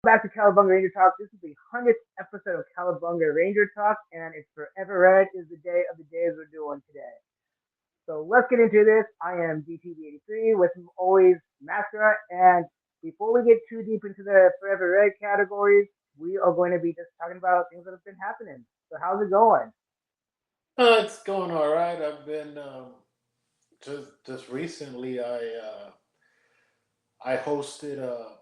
back to Cowabunga Ranger Talk. This is the 100th episode of Cowabunga Ranger Talk, and it's Forever Red is the day of the days we're doing today. So let's get into this. I am DTB83 with always Mascara, and before we get too deep into the Forever Red categories, we are going to be just talking about things that have been happening. So how's it going? It's going all right. I've been just recently. I hosted a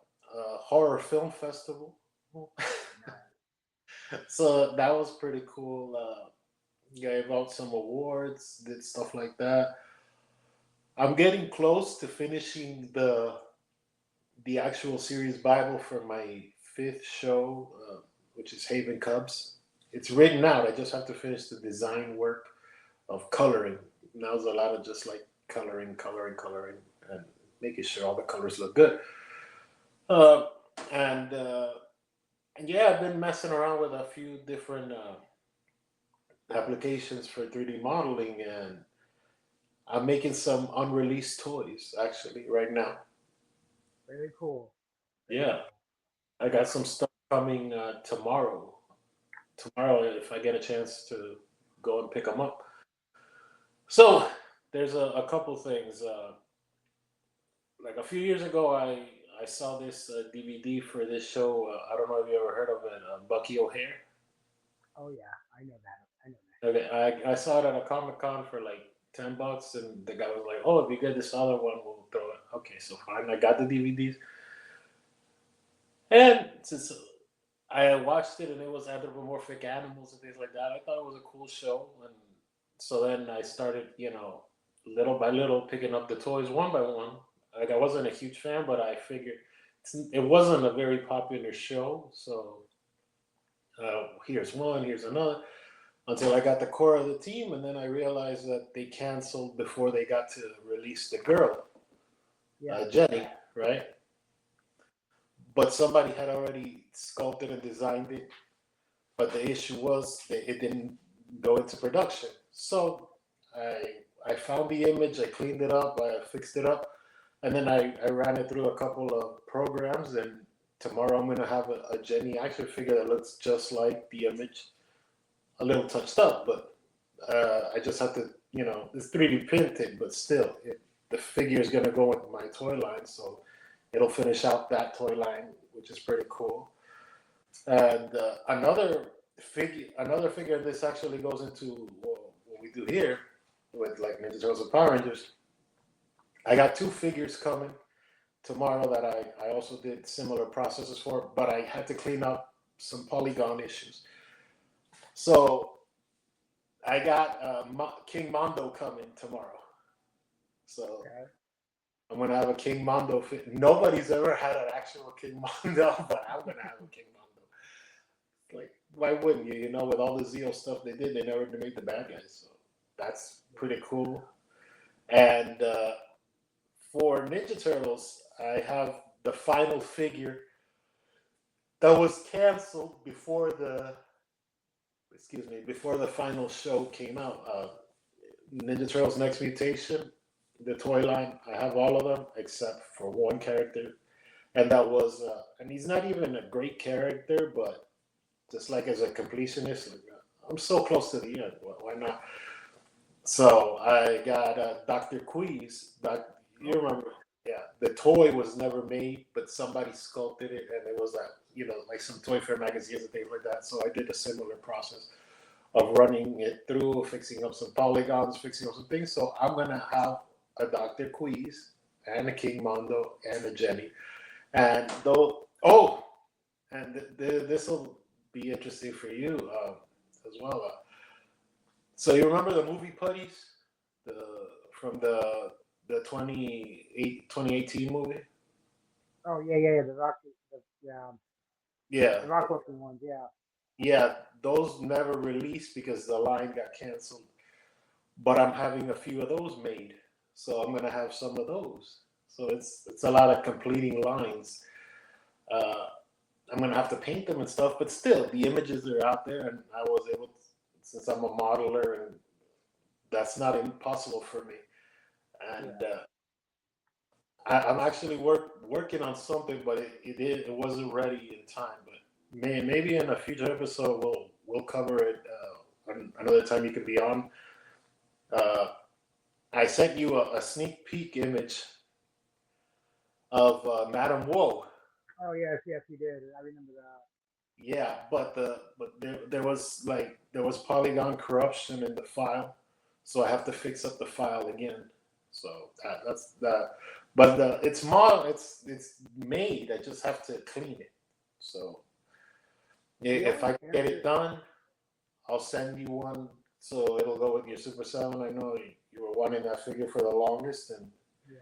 horror film festival, so that was pretty cool. Gave out some awards, did stuff like that. I'm getting close to finishing the actual series Bible for my fifth show, which is Haven Cubs. It's written out. I just have to finish the design work of coloring. Now it's a lot of just like coloring, and making sure all the colors look good. Uh, and yeah, I've been messing around with a few different applications for 3D modeling, and I'm making some unreleased toys actually right now. Very cool. Very Yeah, I got some stuff coming tomorrow. Tomorrow, if I get a chance to go and pick them up. So there's a couple things. Like a few years ago, I saw this DVD for this show. I don't know if you ever heard of it, Bucky O'Hare. Oh yeah, I know that. I know Okay, I saw it at a Comic Con for like $10, and the guy was like, "Oh, if you get this other one, we'll throw it." Okay, so fine. I got the DVDs, and since I watched it and it was anthropomorphic animals and things like that, I thought it was a cool show, and so then I started, little by little, picking up the toys one by one. Like I wasn't a huge fan, but I figured it wasn't a very popular show, so here's one, here's another, until I got the core of the team, and then I realized that they canceled before they got to release the girl, that. Yeah. Jenny, right? But somebody had already sculpted and designed it. But the issue was that it didn't go into production. So I found the image, I cleaned it up, I fixed it up, and then I ran it through a couple of programs. And tomorrow I'm gonna have a Jenny action figure that looks just like the image, a little touched up, but I just have to, it's 3D printed, but still, the figure is gonna go with my toy line, so it'll finish out that toy line, which is pretty cool. And another figure. This actually goes into what we do here with like Ninja Turtles and Power Rangers. I got two figures coming tomorrow that I also did similar processes for, but I had to clean up some polygon issues. So I got King Mondo coming tomorrow. So Okay. I'm gonna have a King Mondo fit. Nobody's ever had an actual King Mondo, but I'm gonna have a King Mondo. Like, why wouldn't you? With all the Zeo stuff they did, they never made the bad guys. So that's pretty cool. And for Ninja Turtles, I have the final figure that was canceled before the final show came out. Ninja Turtles Next Mutation, the toy line. I have all of them except for one character, and that was, and he's not even a great character, but just like as a completionist, like, I'm so close to the end. Why not? So I got Dr. Queez. You remember? Yeah, the toy was never made, but somebody sculpted it, and it was like some Toy Fair magazines and things like that. So I did a similar process of running it through, fixing up some polygons, fixing up some things. So I'm gonna have a Dr. Queez and a King Mondo and a Jenny, and though and this will be interesting for you as well. So you remember the movie Putties, the from the 2018 movie? Oh yeah. The rock, Yeah, the rock looking ones. Yeah. yeah. Those never released because the line got canceled. But I'm having a few of those made, so I'm gonna have some of those. So it's a lot of completing lines. Uh, I'm gonna have to paint them and stuff, but still, the images are out there, and I was able to, since I'm a modeler, and that's not impossible for me. And Yeah. I'm actually working on something, but it wasn't ready in time. But maybe in a future episode we'll cover it another time you can be on. Uh, I sent you a sneak peek image of Madame Woe. Oh yes, yes, you did. I remember that. Yeah, but there was polygon corruption in the file, so I have to fix up the file again. So that's that. But it's made. I just have to clean it. So The if only I can get it character, done, I'll send you one. So it'll go with your Super 7. I know you were wanting that figure for the longest, and yeah,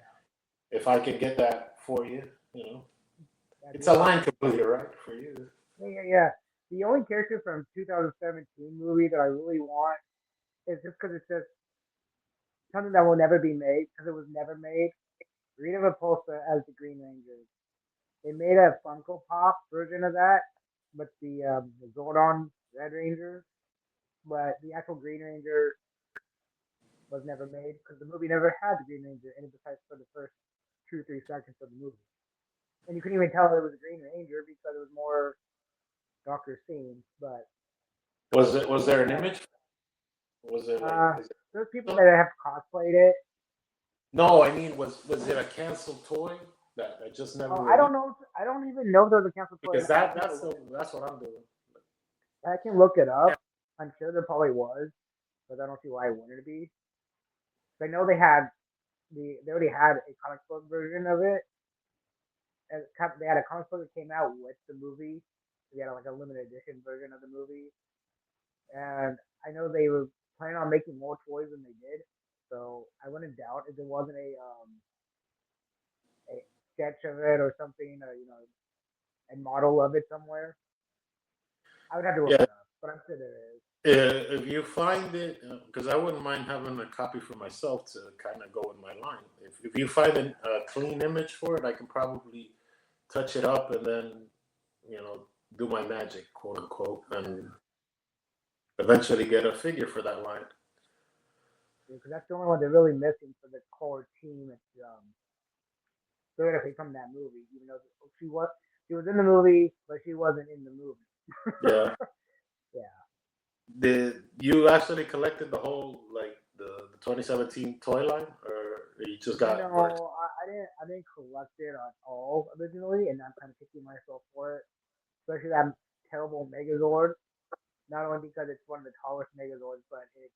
if I can get that for you, yeah, it's the a only, line completer, right, for you. yeah. The only character from 2017 movie that I really want is just because it's just something that will never be made because it was never made. Rita Repulsa as the Green Ranger. They made a Funko Pop version of that, but the Zordon Red Ranger, but the actual Green Ranger was never made because the movie never had the Green Ranger in it besides for the first 2 or 3 seconds of the movie. And you couldn't even tell it was a Green Ranger because it was more darker scenes. But Was there an yeah, image? Was there like? uh, there's people that have cosplayed it. No, I mean, was it a canceled toy that just never Oh, I don't released? know. I don't even know if there was a cancel toy. Because I think there was. that's what I'm doing. I can look it Yeah. up. I'm sure there probably was, but I don't see why it wouldn't be. I know they already had a comic book version of it. And they had a comic book that came out with the movie. They had like a limited edition version of the movie, and I know they were planning on making more toys than they did. So I wouldn't doubt if there wasn't a sketch of it or something, or a model of it somewhere. I would have to look Yeah. it up, but I'm sure there is. If you find it, because I wouldn't mind having a copy for myself to kind of go in my line. If you find a clean image for it, I can probably touch it up and then you know do my magic, quote unquote, and eventually get a figure for that line. Because that's the only one they're really missing for the core team. It's theoretically from that movie, even though she was in the movie, but she wasn't in the movie. Yeah. Yeah. Did you actually collected the whole like the 2017 toy line, or you just got verse? No, I didn't collect it at all originally, and I'm kind of kicking myself for it. Especially that terrible Megazord. Not only because it's one of the tallest Megazords, but it's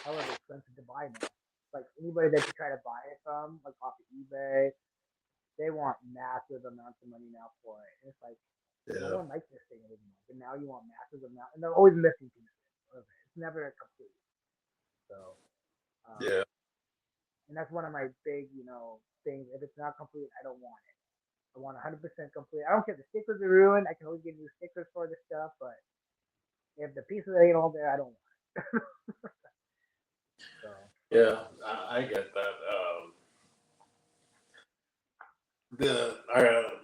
hella expensive to buy now. Like anybody that you try to buy it from, like off of eBay, they want massive amounts of money now for it. And it's like, I Yeah. don't like this thing anymore. But now you want massive amounts, and they're always missing pieces of it. It's never complete. So, um, Yeah. and that's one of my big, things. If it's not complete, I don't want it. I want 100% complete. I don't care if the stickers are ruined. I can always get new stickers for this stuff, but if the pieces ain't all there, I don't want it. So, Yeah, I get that.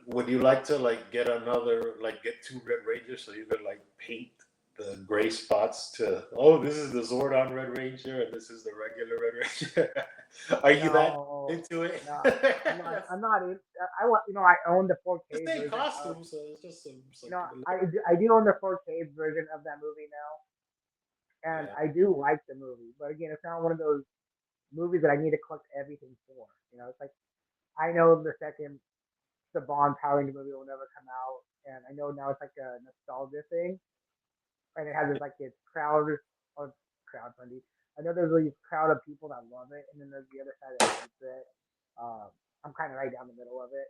Would you like to like get another like get two Red Rangers so you could like paint the gray spots to this is the Zordon Red Ranger and this is the regular Red Ranger? Are you that no, into it? no, I'm not. That's I'm not. I want. I own the the 4K same version of. costume, so it's just You know, something. I do own the 4K version of that movie now, and Yeah, I do like the movie. But again, it's not one of those movies that I need to collect everything for. It's like I know the second the Bond Power Ranger movie will never come out, and I know now it's like a nostalgia thing, and it has this crowd or crowdfunding. I know there's this crowd of people that love it, and then there's the other side that hates it. I'm kind of right down the middle of it,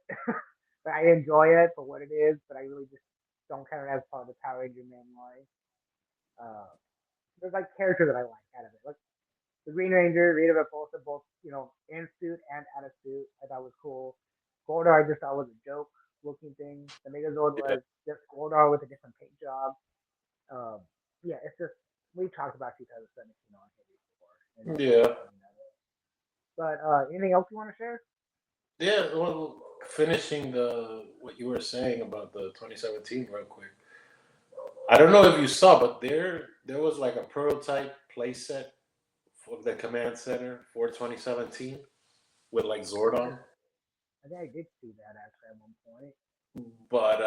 but I enjoy it for what it is. But I really just don't count it as part of the Power Ranger mainline. Uh, there's like characters that I like out of it, like the Green Ranger, Rita Repulsa, both in suit and out of suit. I thought was cool. Goldar, I just thought was a joke looking thing. The Megazord yeah, was just Goldar with a different paint job. Um, yeah, it's just we talked about 2017 on here before, and it's just yeah, something that is. But anything else you want to share? yeah. Well, finishing the what you were saying about the 2017 real quick. I don't know if you saw, but there was like a prototype playset for the command center for 2017 with like I just Zordon. I think I did see that actually at one point. But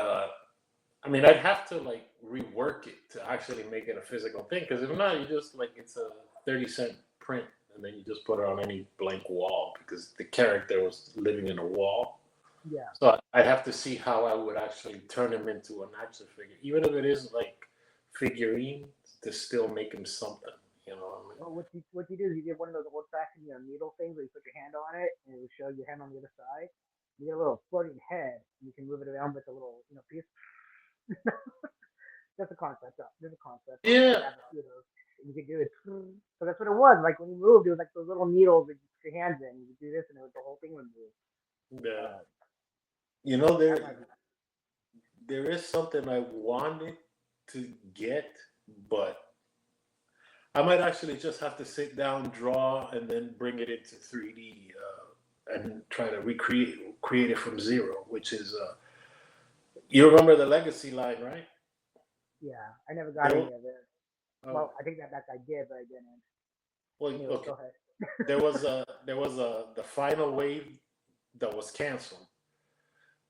I mean, I'd have to like rework it to actually make it a physical thing. Because if not, you just like it's a 30-cent print, and then you just put it on any blank wall because the character was living in a wall. Yeah. So I'd have to see how I would actually turn him into an action figure, even if it is like figurine, to still make him something. You know what I mean? Well, what you do is you get one of those old fashioned needle things where you put your hand on it and it will show your hand on the other side. You get a little floating head. And you can move it around with a little piece. That's a concept. There's a concept. I Yeah, have a few of those. And you could do it. So that's what it was. Like when you moved, it was like those little needles that you put your hands in. You could do this, and the whole thing would move. yeah. Uh, You know, that might be. there is something I wanted to get, but I might actually just have to sit down, draw, and then bring it into 3D and try to create it from zero. Which is, you remember the Legacy line, right? Yeah, I never got There, any of it. oh, Well, I think that back I did, but I didn't. well, Anyways, okay. go ahead. There was a the final wave that was canceled,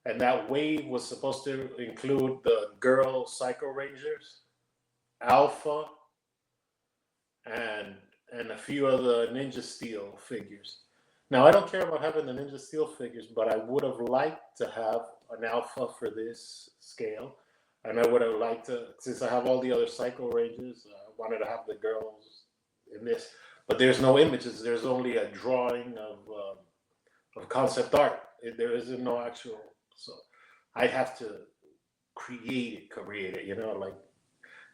and that wave was supposed to include the girl Psycho Rangers, Alpha, and and a few of the Ninja Steel figures. Now I don't care about having the Ninja Steel figures, but I would have liked to have an Alpha for this scale, and I would have liked to, since I have all the other Psycho Rangers, I wanted to have the girls in this. But there's no images. There's only a drawing of concept art. There isn't no actual. So I'd have to create it. Like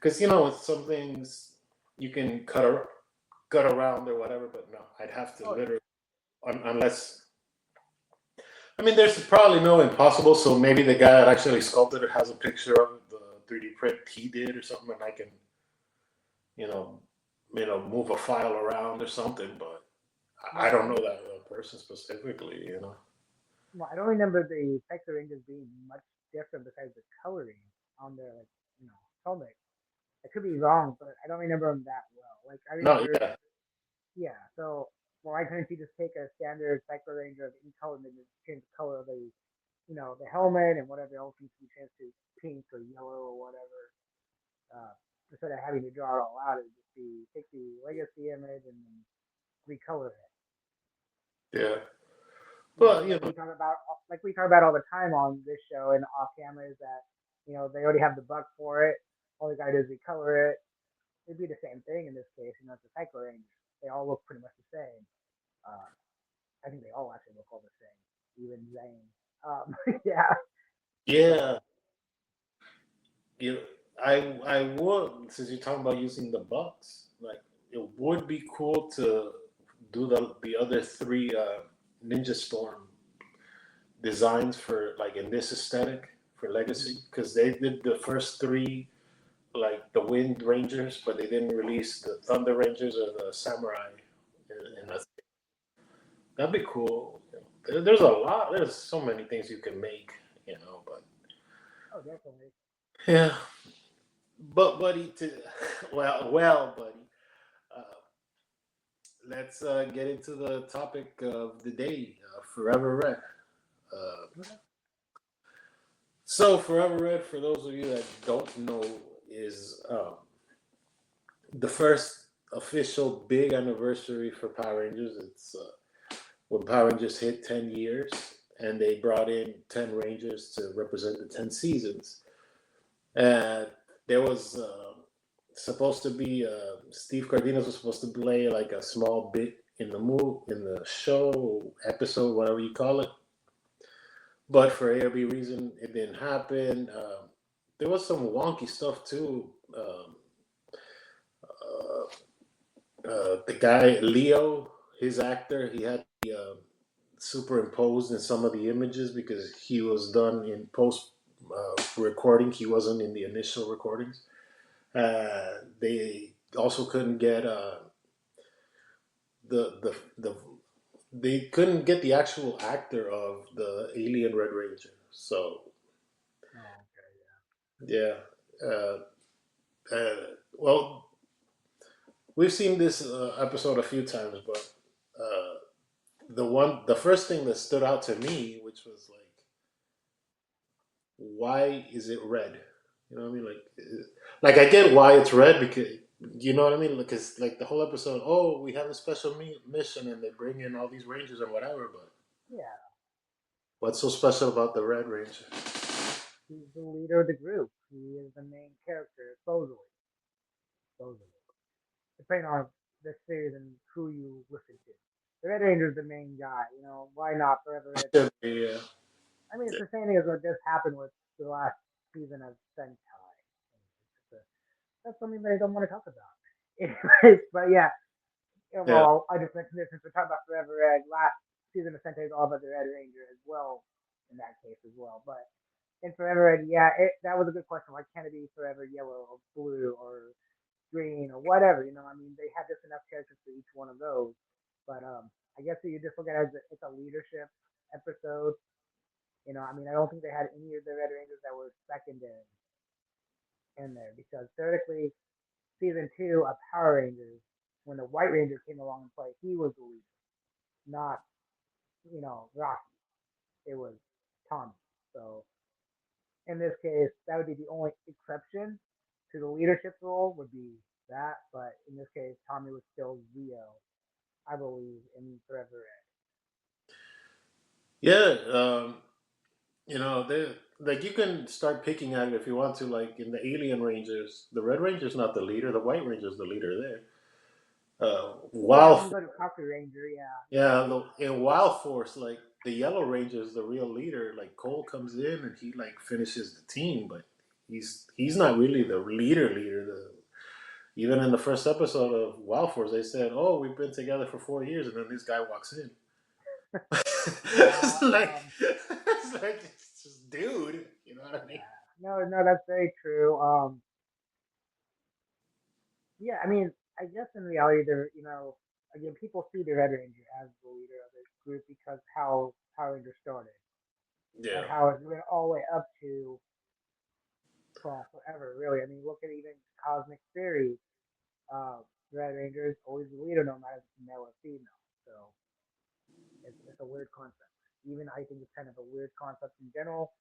because with some things you can cut around or whatever, but no, I'd have to Oh yeah. literally unless I mean there's probably no impossible. So maybe the guy that actually sculpted it has a picture of the 3D print he did or something, and I can you know move a file around or something. But I Well, don't know that person specifically. well, I don't remember the Texas Rangers being much different besides the coloring on their helmet. I could be wrong, but I don't remember them that well. Like I No, remember, yeah, yeah. So why couldn't you just take a standard Cycler Ranger of any color and then just change the color of the helmet and whatever else needs to be changed to pink or yellow or whatever, instead of having to draw it all out, it would just be take the legacy image and then recolor it. yeah. You know, But like we talk about all the time on this show and off camera is that they already have the buck for it. All they gotta do is recolor it. It'd be the same thing in this case. It's a Cycler Ranger. They all look pretty much the same. Uh, I think they all actually look all the same, even Zane. Yeah, but yeah, you I would, since you're talking about using the bucks, like it would be cool to do the other three Ninja Storm designs for like in this aesthetic for Legacy, mhm. because they did the first three like the Wind Rangers, but they didn't release the Thunder Rangers or the Samurai. And Yeah. that'd be cool. There's a lot. There's so many things you can make. But Oh, definitely. yeah. But buddy, well, buddy. Uh, let's get into the topic of the day, Forever Red. Uh, Okay. so, Forever Red, for those of you that don't know, is the first official big anniversary for Power Rangers. It's when Power Rangers hit 10 years, and they brought in 10 Rangers to represent the 10 seasons. And there was supposed to be Steve Cardenas was supposed to play like a small bit in the show episode, whatever you call it. But for A or B reason, it didn't happen. There was some wonky stuff too. The guy Leo, his actor, he had superimposed in some of the images because he was done in post recording. He wasn't in the initial recordings. They also couldn't get the they couldn't get the actual actor of the alien Red Ranger. So Oh, okay. yeah, uh, uh, well, we've seen this episode a few times, but the first thing that stood out to me, which was why is it red? You know what I mean? Like I get why it's red because you know what I mean. Because like the whole episode, oh, we have a special mission, and they bring in all these rangers and whatever. But Yeah, what's so special about the Red Ranger? he's the leader of the group. He is the main character, supposedly. Supposedly, depending on the series and who you listen to. The Red Ranger's the main guy. You know, why not Forever Red? Should be, yeah. I mean, it's the same thing as what just happened with the last season of Sentai. That's something they don't want to talk about. Anyways, but yeah, Yeah. well, I just mentioned this since we're talking about Forever Red. Last season of Sentai is all about the Red Ranger as well, in that case as well. But in Forever Red, that was a good question. Why can't it be Forever Yellow or Blue or Green or whatever? You know, I mean, they had just enough characters for each one of those. But I guess you just look at it as it's a leadership episode. You know, I mean, I don't think they had any of the Red Rangers that were secondary in there because theoretically, season two of Power Rangers, when the White Ranger came along and played, he was the leader, not Rocky. It was Tommy. So in this case, that would be the only exception to the leadership role would be that. But in this case, Tommy was still Zio, I believe, in Forever Red. Yeah, they like you can start picking at it if you want to. Like in the Alien Rangers, the Red Ranger's not the leader; the White Ranger's the leader there. Yeah, when Wild, you go to Coffee Ranger, yeah, yeah, in Wild Force, like the Yellow Ranger's the real leader. Like Cole comes in and he like finishes the team, but he's not really the leader. Even in the first episode of Wild Force, they said, "Oh, we've been together for 4 years," and then this guy walks in. yeah, It's just dude. You know what I mean? yeah. No, no, that's very true. Yeah, I mean, I guess in reality, again, people see the Red Ranger as the leader of this group because how Power Rangers started and Yeah. how it went all the way up to, well, forever, really. I mean, look at even Cosmic Theory. The Red Ranger is always the leader, no matter if it's male or female. So it's a weird concept. Even I think it's kind of a weird concept in general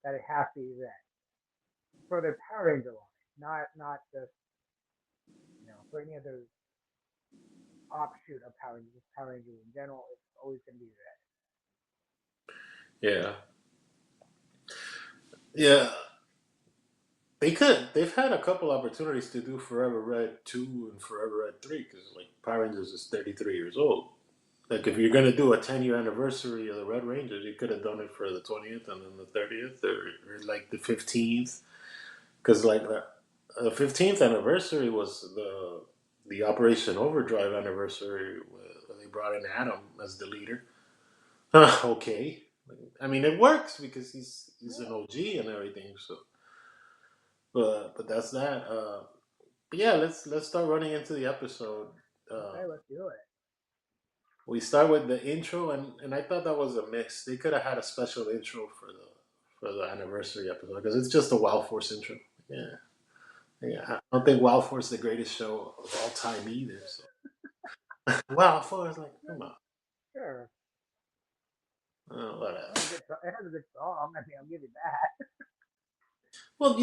that it has to be red for the Power Ranger line, not just for any other offshoot of Power Rangers. Power Rangers in general, it's always going to be red. Yeah. Yeah. They've had a couple opportunities to do Forever Red 2 and Forever Red 3 because, like, Power Rangers is 33 years old. Like, if you're going to do a 10-year anniversary of the Red Rangers, you could have done it for the 20th and then the 30th or like, the 15th. Because, like, the 15th anniversary was the Operation Overdrive anniversary where they brought in Adam as the leader. Okay. I mean, it works because he's an Yeah. OG and everything. So, but that's that. But yeah, let's start running into the episode. Uh, Okay, let's do it. we start with the intro, and I thought that was a miss. They could have had a special intro for the anniversary episode because it's just a Wild Force intro. Yeah, yeah. I don't think Wild Force is the greatest show of all time either. So Wild Force, like, come on, Sure. whatever. It has a good song. I mean, I'll give you that. Well, I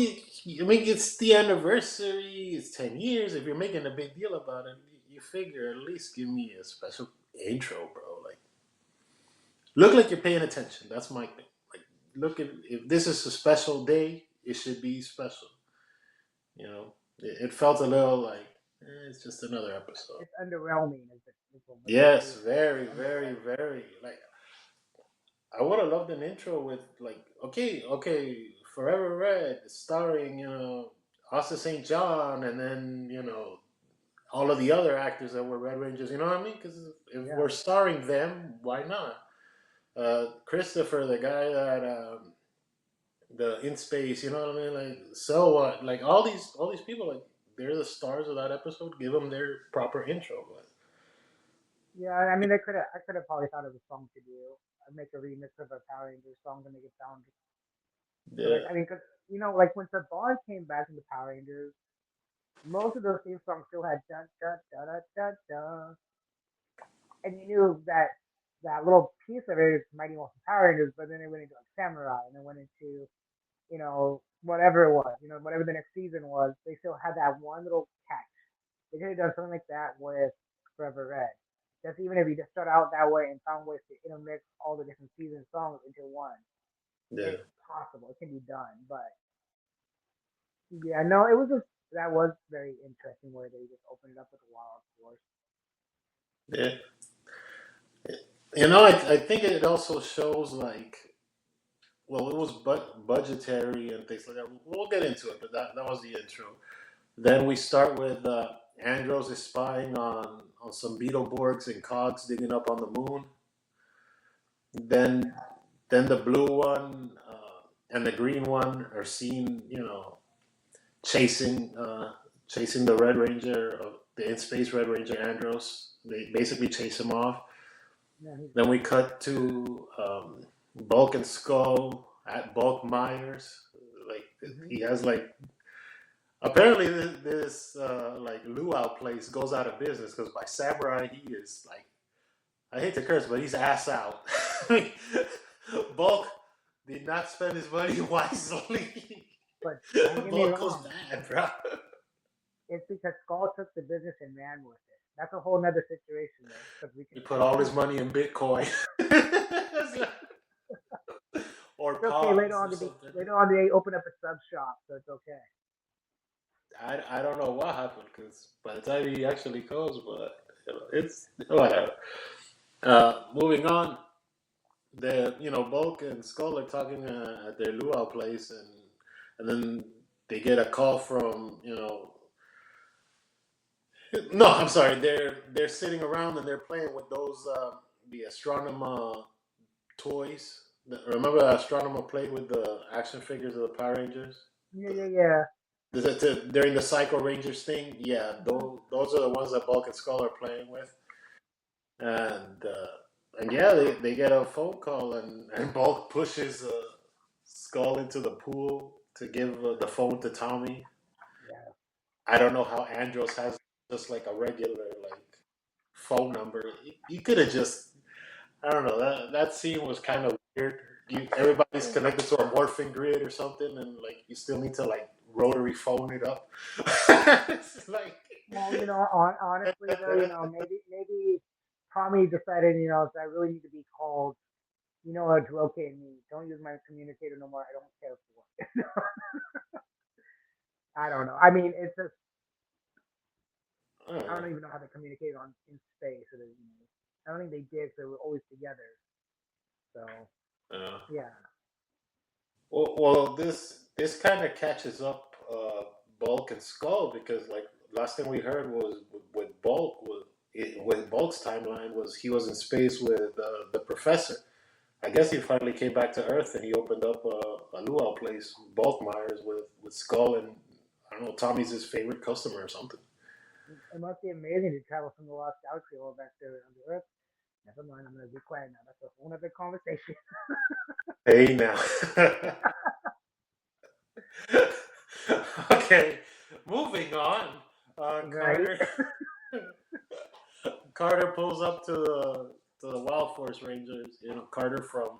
mean, it's the anniversary. It's 10 years. If you're making a big deal about it, you figure at least give me a special intro, bro. Like, look like you're paying attention. That's my thing. Like, look at if this is a special day, it should be special. You know, it felt a little like it's just another episode. It's underwhelming. Is what the Yes, phrase is. very, It's very, underwhelming. very. Like, I would have loved an intro with like, okay, Forever Red, starring Asa St. John, and then all of the other actors that were Red Rangers. You know what I mean? Because if we're Yeah. starring them, why not? Christopher, the guy that the in space, you know what I mean? Like, so what? Like all these people, like they're the stars of that episode. Give them their proper intro. But Yeah, I mean, I could have probably thought of a song to do. I'd make a remix of a Power Rangers song to make it sound yeah, like, I mean, cause like when Saban came back into Power Rangers, most of those theme songs still had dun dun dun dun dun, dun and you knew that that little piece of it is Mighty Morphin Power Rangers, but then it went into like Samurai, and then went into whatever it was, whatever the next season was. They still had that one little catch. They could have done something like that with Forever Red. Just even if you just start out that way and found ways to intermix all the different season songs into one, Yeah. it's possible. It can be done, but yeah, no, it was just that was very interesting where they just opened it up with a wild force. Yeah. I think it also shows like, well, it was budgetary and things like that. We'll get into it, but that was the intro. Then we start with Andros is spying on some Beetleborgs and Cogs digging up on the moon. Then Yeah, then the blue one and the green one are seen, chasing chasing the Red Ranger, the in space Red Ranger Andros. They basically chase him off. yeah, he's Then we gone. cut to Bulk and Skull at Bulk Myers. Like Hmm. he has like apparently this like luau place goes out of business because by Samurai he is like, I hate to curse, but he's ass out. Bulk did not spend his money wisely. But don't get me Bulk was wrong, bad, bro. it's because Skull took the business and ran with it. That's a whole nother situation though, because we He can put we all can his money in Bitcoin or it's okay. Pogs or something. Later on they open up a sub shop, so it's okay. I don't know what happened because by the time he actually goes, but it's whatever. Moving on, Bulk and Skull are talking at their luau place, and then they get a call from no, I'm sorry, they're sitting around and they're playing with those the astronomer toys. Remember the astronomer played with the action figures of the Power Rangers? Yeah, yeah, yeah. During the Psycho Rangers thing, yeah, those are the ones that Bulk and Skull are playing with, and yeah, they get a phone call and Bulk pushes Skull into the pool to give the phone to Tommy. Yeah. I don't know how Andros has just like a regular like phone number. You could have just, I don't know, that scene was kind of weird. Everybody's connected to a morphing grid or something, and like you still need to like rotary phone it up. It's like, Well, honestly though, maybe Tommy decided, if I really need to be called, to locate me. Don't use my communicator no more. I don't care for it. I don't know. I mean, it's just I don't I know. don't even know how to communicate on in space. I don't think they did. 'Cause they were always together. So Uh, yeah, well, this kind of catches up Bulk and Skull because like last thing we heard was with Bulk with Bulk's timeline was he was in space with the professor. I guess he finally came back to Earth and he opened up a luau place, Bulk Myers, with Skull and I don't know, Tommy's his favorite customer or something. it must be amazing to travel from the lost galaxy all back there on the Earth. Never mind. I'm gonna be quiet now. That's a whole other conversation. Hey now. Okay, moving on. Right. Carter Carter pulls up to the Wild Force Rangers. Carter from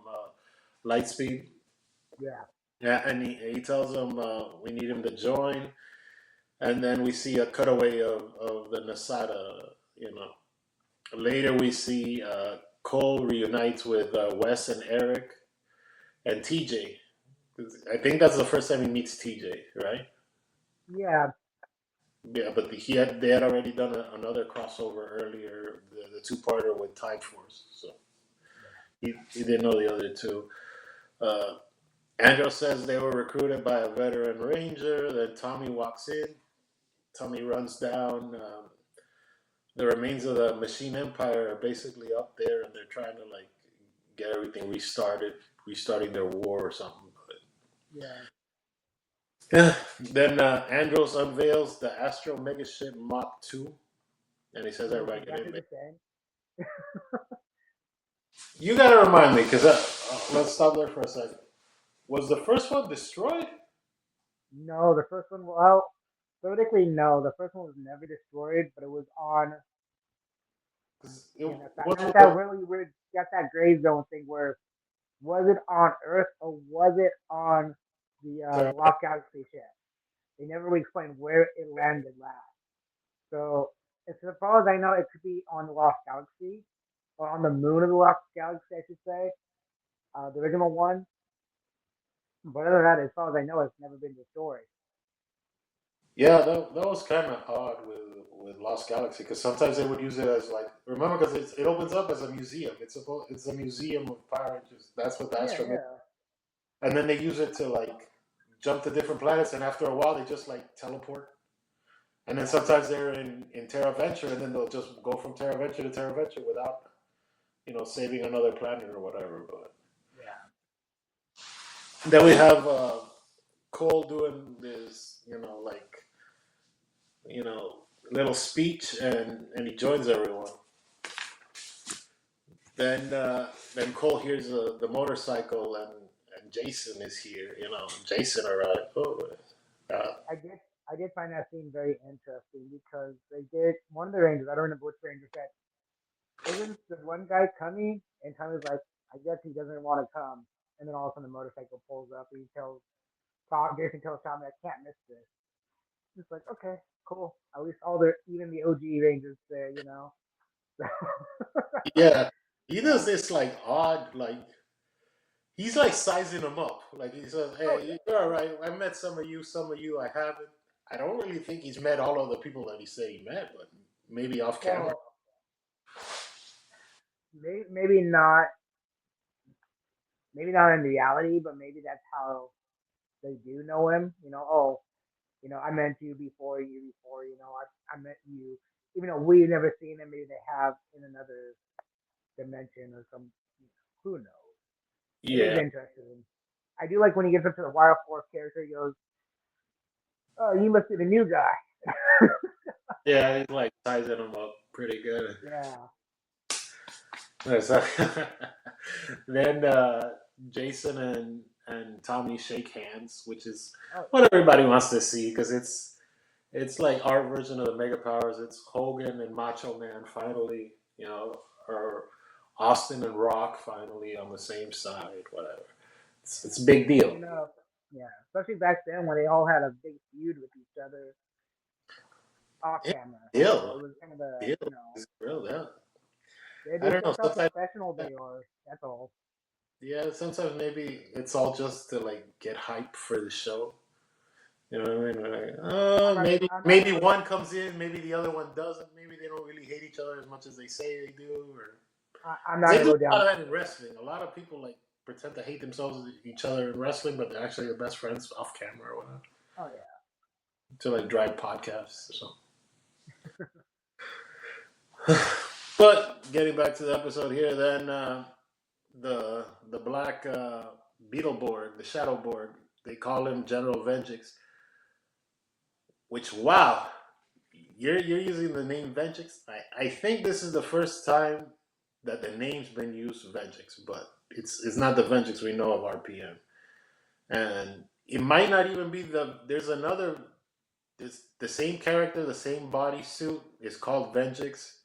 Lightspeed. Yeah. Yeah, and he tells them we need him to join. And then we see a cutaway of the Nasada. Later we see Cole reunites with Wes and Eric and TJ. I think that's the first time he meets TJ, right? Yeah. Yeah, but they had already done another crossover earlier, the two-parter with Tide Force, so he didn't know the other two. Uh, Andrew says they were recruited by a veteran ranger. Then Tommy walks in. Tommy runs down. The remains of the Machine Empire are basically up there, and they're trying to like get everything restarting their war or something. Yeah. Yeah. Then Andros unveils the Astro Megaship Mach 2, and he says It looks everybody get exactly in there. the same. You gotta remind me, because let's stop there for a second. Was the first one destroyed? No, the first one. Well, theoretically, no. The first one was never destroyed, but it was on. It And that's wasn't that really weird. Got that gray zone thing where was it on Earth or was it on the Lost Galaxy ship? They never really explained where it landed last. So as far as I know, it could be on the Lost Galaxy or on the moon of the Lost Galaxy, I should say, the original one. But other than that, as far as I know, it's never been destroyed. yeah, that was kind of odd with Lost Galaxy because sometimes they would use it as like remember because it opens up as a museum. It's a museum of Power Rangers. That's what the Yeah, Astro, yeah. and then they use it to like jump to different planets, and after a while they just like teleport. And then Yeah, sometimes they're in Terra Venture, and then they'll just go from Terra Venture to Terra Venture without saving another planet or whatever. But yeah. then we have Cole doing this, like you know, little speech, and he joins everyone. Then Cole hears the motorcycle, and Jason is here. Jason arrived. Oh, I did I did find that scene very interesting because they did one of the Rangers. I don't remember which Ranger said, "Isn't the one guy coming?" And Tommy's like, "I guess he doesn't want to come." And then all of a sudden the motorcycle pulls up. And he tells Jason tells Tommy, "I can't miss this." It's like, okay, cool. At least even the OG Rangers there. yeah. He does Yeah. this like odd, like he's like sizing them up. Like he says, Oh "Hey, you're all right. I met some of you I haven't." I don't really think he's met all of the people that he said he met, but maybe off yeah. camera. Well, maybe not. Maybe not in reality, but maybe that's how they do know him. Oh, I met you before I met you. Even though we've never seen him, maybe they have in another dimension or some. Who knows? It is Yeah, interesting. I do like when he gets up to the Wild Force character. He goes, "Oh, you must be the new guy." yeah, he's like sizing them up pretty good. Yeah. So- then Jason and Tommy shake hands, which is Oh, what everybody wants to see because it's like our version of the Mega Powers. It's Hogan and Macho Man finally, or Austin and Rock finally on the same side. Whatever. It's a big deal. teaming up. Yeah, especially back then when they all had a big feud with each other off Yeah, camera. So deal, it was kind of a, deal. It's real. Yeah. they I don't know. showed how Sometimes, professional they are. That's all. yeah. Sometimes maybe it's all just to like get hype for the show. You know what I mean? Like, I'm not maybe one comes in, maybe the other one doesn't. Maybe they don't really hate each other as much as they say they do. Or I'm 'cause not they gonna do go a down. lot of that in wrestling. A lot of people like pretend to hate themselves each other in wrestling, but they're actually the best friends off camera or whatever Oh yeah. to like drive podcasts or something. But getting back to the episode here, then the black Beetleborg, the Shadowborg, they call him General Vengeance. Which wow, you're using the name Vengeance. I think this is the first time that the name's been used Vengeance, but it's not the Vengeance we know of RPM, and it might not even be there's another. It's the same character, the same bodysuit is called Vengeance.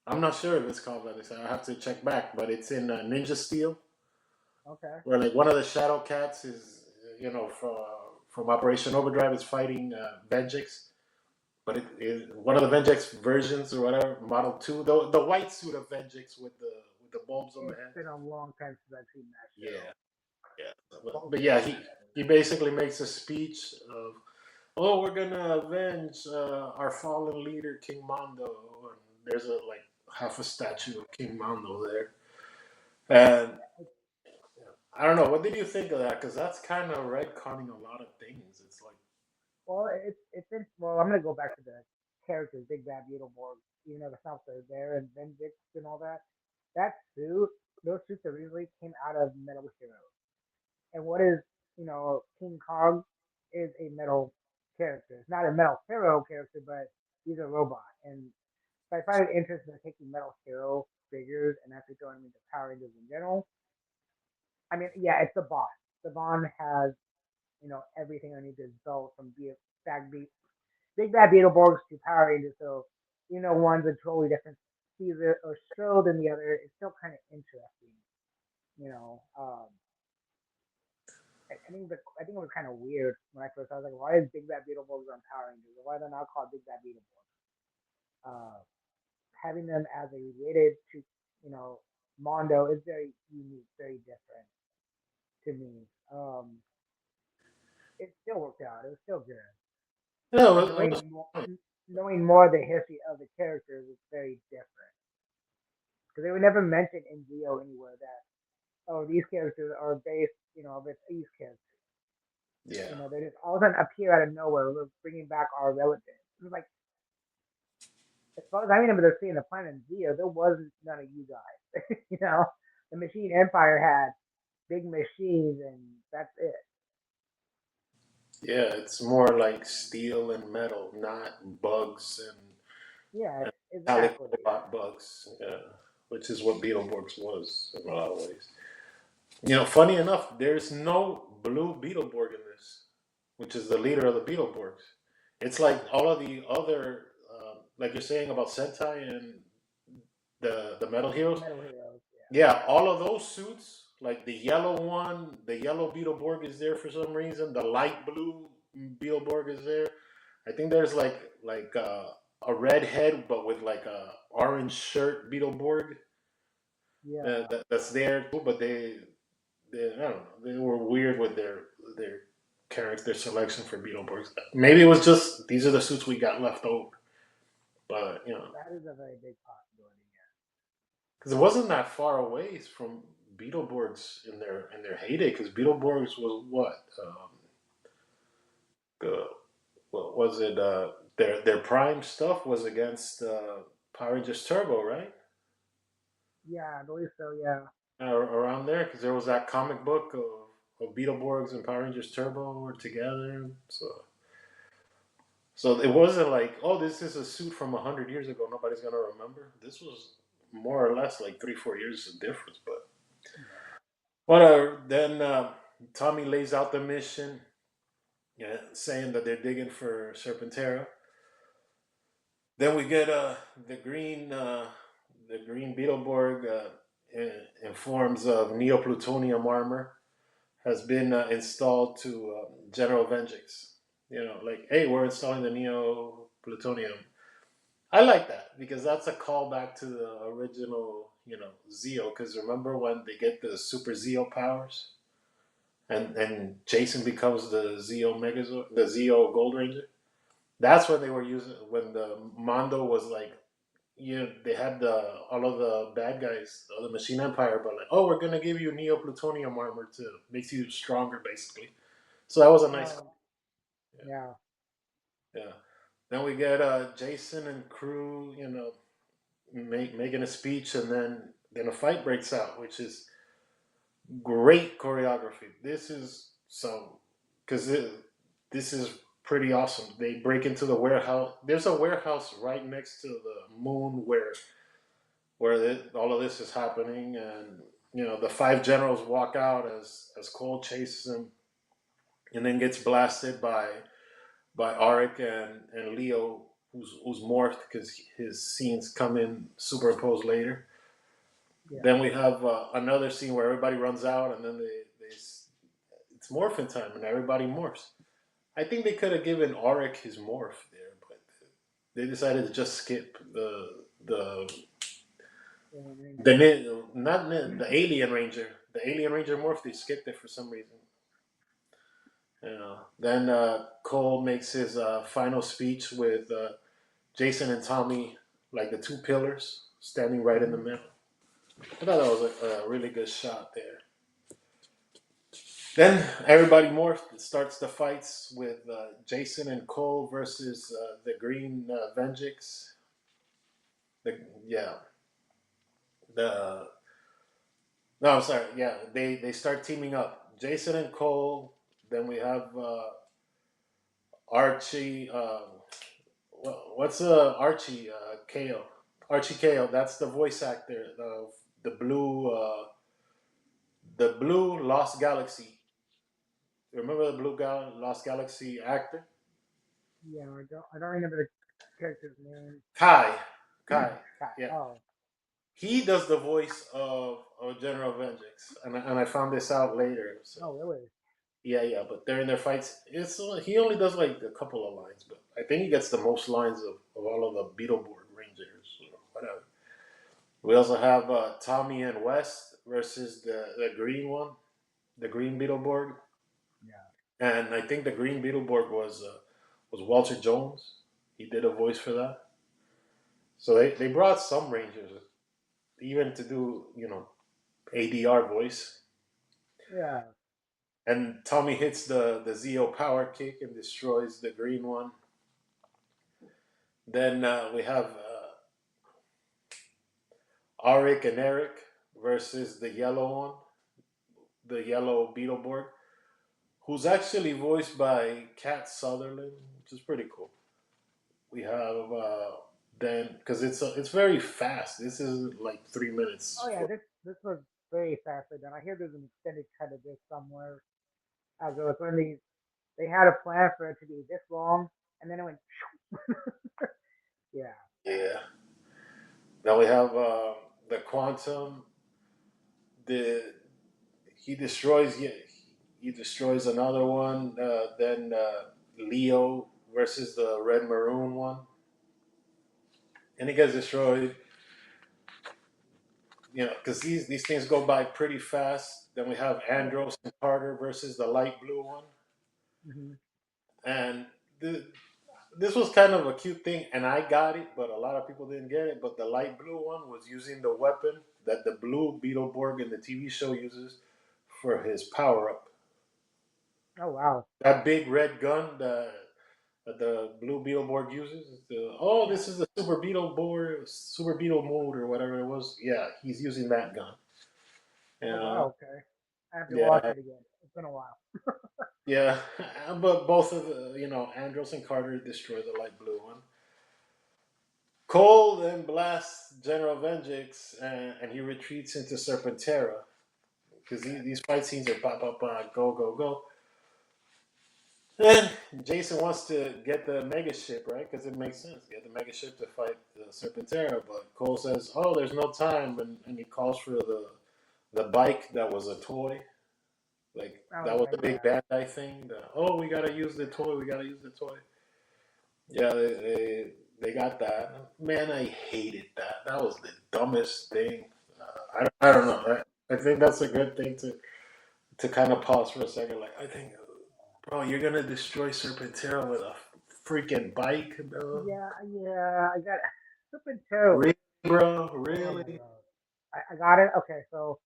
I'm not sure if it's called Vengeance. I have to check back, but it's in Ninja Steel, Okay. where like one of the Shadow Cats is, from Operation Overdrive is fighting Vengeance. But one of the Vengex versions or whatever, Model Two, the white suit of Vengex with the bulbs on the It's head. been a long time since I've seen that Yeah, show. yeah. Both But yeah, shows. he basically makes a speech of, "Oh, we're gonna avenge our fallen leader, King Mondo." And there's a like half a statue of King Mondo there, and I don't know. What did you think of that? Because that's kind of retconning a lot of things. It's like, Well, well. I'm gonna go back to the characters, Big Bad Beetleborg. Even though the stuff are there and Bendix and all that. That suit, those suits originally came out of Metal Hero. And what is King Kong is a metal character. It's not a Metal Hero character, but he's a robot. And so I find it interesting in taking Metal Hero figures and actually throwing them into Power Rangers in general. I mean, yeah, it's the Bond. The Bond has everything underneath his belt from Big Bad Beetleborgs to Power Rangers. So one's a totally different. sees it or show than the other, it's still kind of interesting. You know, I think it was kind of weird when I first. I was like, why is Big Bad Beetleborgs on Power Rangers? Why are they not called Big Bad Beetleborgs? Uh, Having them as a related to Mondo is very unique, very different to me. It still worked out. It was still good, No, but it was fun. knowing more of the history of the characters is very different because they were never mentioned in Zeo anywhere that these characters are based with these characters. Yeah. They just all of a sudden appear out of nowhere. We're bringing back our relatives. It was like, as far as I remember, seeing the planet Zeo, there wasn't none of you guys. The Machine Empire had big machines, and that's it. Yeah, it's more like steel and metal, not bugs Yeah, and metallic exactly. robot bugs, which is what Beetleborgs was in a lot of ways. Funny enough, there's no blue Beetleborg in this, which is the leader of the Beetleborgs. It's like all of the other, like you're saying about Sentai and the Metal Heroes. Metal Heroes. Yeah. Yeah, all of those suits, like the yellow one, the yellow Beetleborg is there for some reason. The light blue Beetleborg is there. I think there's a red head, but with like a orange shirt Beetleborg Yeah. that's there too. But they I don't know, they were weird with their character selection for Beetleborgs. Maybe it was just these are the suits we got left over, but That is a very big possibility. because it wasn't that far away from Beetleborgs in their heyday. Because Beetleborgs was what uh, what was it? Their prime stuff was against Power Rangers Turbo, right? Yeah, I believe so. Yeah. Around there, because there was that comic book of Beetleborgs and Power Rangers Turbo were together. So it wasn't like, oh, this is a suit from 100 years ago. Nobody's gonna remember. This was more or less like 3-4 years of difference, but Yeah. whatever. Then Tommy lays out the mission, yeah, saying that they're digging for Serpentera. Then we get the green Beetleborg informs of neoplutonium armor has been installed to General Vengeance. Like, hey, we're installing the neoplutonium. I like that because that's a callback to the original, Zeo. Because remember when they get the Super Zeo powers, and Jason becomes the Zeo Megazord, the Zeo Gold Ranger. That's when they were using when the Mondo was like, they had all of the bad guys of the Machine Empire, but like, oh, we're gonna give you Neo Plutonium armor to makes you stronger, basically. So that was a nice, Oh, yeah. yeah. Then we get Jason and crew, making a speech, and then a fight breaks out, which is great choreography. This is some because this is pretty awesome. They break into the warehouse. There's a warehouse right next to the moon where all of this is happening, and the five generals walk out as Cole chases him, and then gets blasted by Arik and Leo, who's morphed because his scenes come in superimposed later. Yeah. Then we have another scene where everybody runs out, and then it's morphin time, and everybody morphs. I think they could have given Arik his morph there, but they decided to just skip the Yeah. the alien ranger, the alien ranger morph. They skipped it for some reason. Then Cole makes his final speech with Jason and Tommy, like the two pillars standing right in the Mhm. middle. I thought that was a really good shot there. Then everybody morphed. Starts the fights with Jason and Cole versus the Green Vengeance. Yeah, the no, I'm sorry. Yeah, they start teaming up. Jason and Cole. Then we have Archie. What's Archie Kale? Archie Kale. That's the voice actor of the blue Lost Galaxy. Remember the Lost Galaxy actor? Yeah. I don't remember the character's name. Kai. Kai. Cat. Yeah. Oh. he does the voice of General Vengeance, and I found this out later. So Oh, really? yeah, yeah. But during their fights, it's he only does like a couple of lines, but I think he gets the most lines of all of the Beetleborg Rangers or whatever. We also have Tommy and West versus the green one, the green Beetleborg, Yeah. and I think the green Beetleborg was Walter Jones. He did a voice for that. So they brought some Rangers even to do ADR voice. Yeah. And Tommy hits the Zeo power kick and destroys the green one. Then we have Arik and Eric versus the yellow one, the yellow Beetleborg, who's actually voiced by Kat Sutherland, which is pretty cool. We have then because it's very fast. This is like 3 minutes. Oh, yeah. This was very fastly done. I hear there's an extended cut of this somewhere. As it was when they had a plan for it to be this long, and then it went. Yeah. Yeah. Now we have the Quantum. The he destroys he destroys another one. Then Leo versus the red maroon one, and he gets destroyed. Because these things go by pretty fast. Then we have Yeah. Andros and Carter versus the light blue one, Hmm. and the, this was kind of a cute thing, and I got it, but a lot of people didn't get it. But the light blue one was using the weapon that the blue Beetleborg in the TV show uses for his power up. Oh, wow. That big red gun that the blue Beetleborg uses. Yeah. This is the Super Beetle mode or whatever it was. Yeah, he's using that gun. Oh, Uh, wow. Okay. I have to watch yeah, it again. It's been a while. yeah. But both of Andros and Carter destroy the light blue one. Cole then blasts General Vengeance and he retreats into Serpentera because Okay. these fight scenes are pop, pop, pop, go, go, go. And Jason wants to get the mega ship, right? Because it makes sense. Get the mega ship to fight the Serpentera. But Cole says, "Oh, there's no time," and he calls for the bike that was a toy. Like Oh, that was yeah. a big Yeah. Bandai thing. We gotta use the toy. We gotta use the toy. Yeah, they got that. Man, I hated that. That was the dumbest thing. I don't know. I think that's a good thing to kind of pause for a second. Like I think, bro, you're gonna destroy Serpentera with a freaking bike, bro. Yeah. Yeah. I got Super Toe. Really, bro? Oh, my Really? God. I got it. Okay. So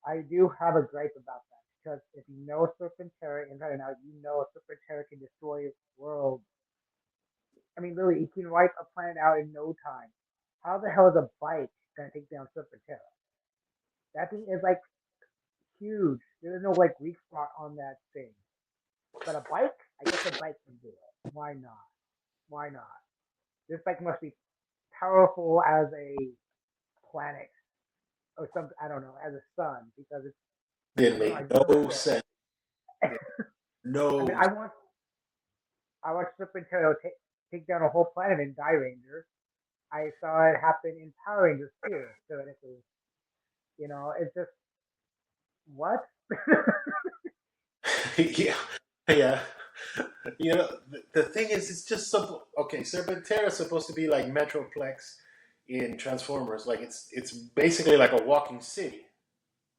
I do have a gripe about that because if you know Serpentera inside and out, you know Serpentera can destroy worlds. I mean, really, he can wipe a planet out in no time. How the hell is a bike gonna take down Serpentera? That thing is like huge. There's no like weak spot on that thing. But a bike, I guess a bike can do it. Why not? Why not? This bike must be powerful as a planet or something. I don't know, as a sun because it's. Didn't I don't know. make I just don't no get sense. it. I mean, No. I watched Serpentaro take down a whole planet in Die Ranger. I saw it happen in Power Rangers too. So it's just what? Yeah, yeah. The thing is, it's just okay. Serpentera is supposed to be like Metroplex in Transformers. Like it's basically like a walking city.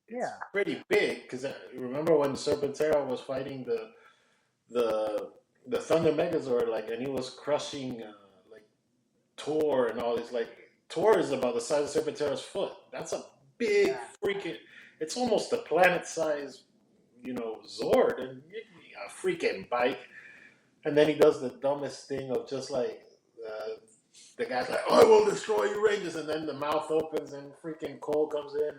It's Yeah, pretty big because remember when Serpentera was fighting the the Thunder Megazord, like, and he was crushing like Tor and all this. Like Tor is about the size of Serpentera's foot. That's a big yeah, freaking. It's almost a planet size, Zord and a freaking bike. And then he does the dumbest thing of just like uh, the guy's like, "I will destroy you, Rangers," and then the mouth opens and freaking Cole comes in,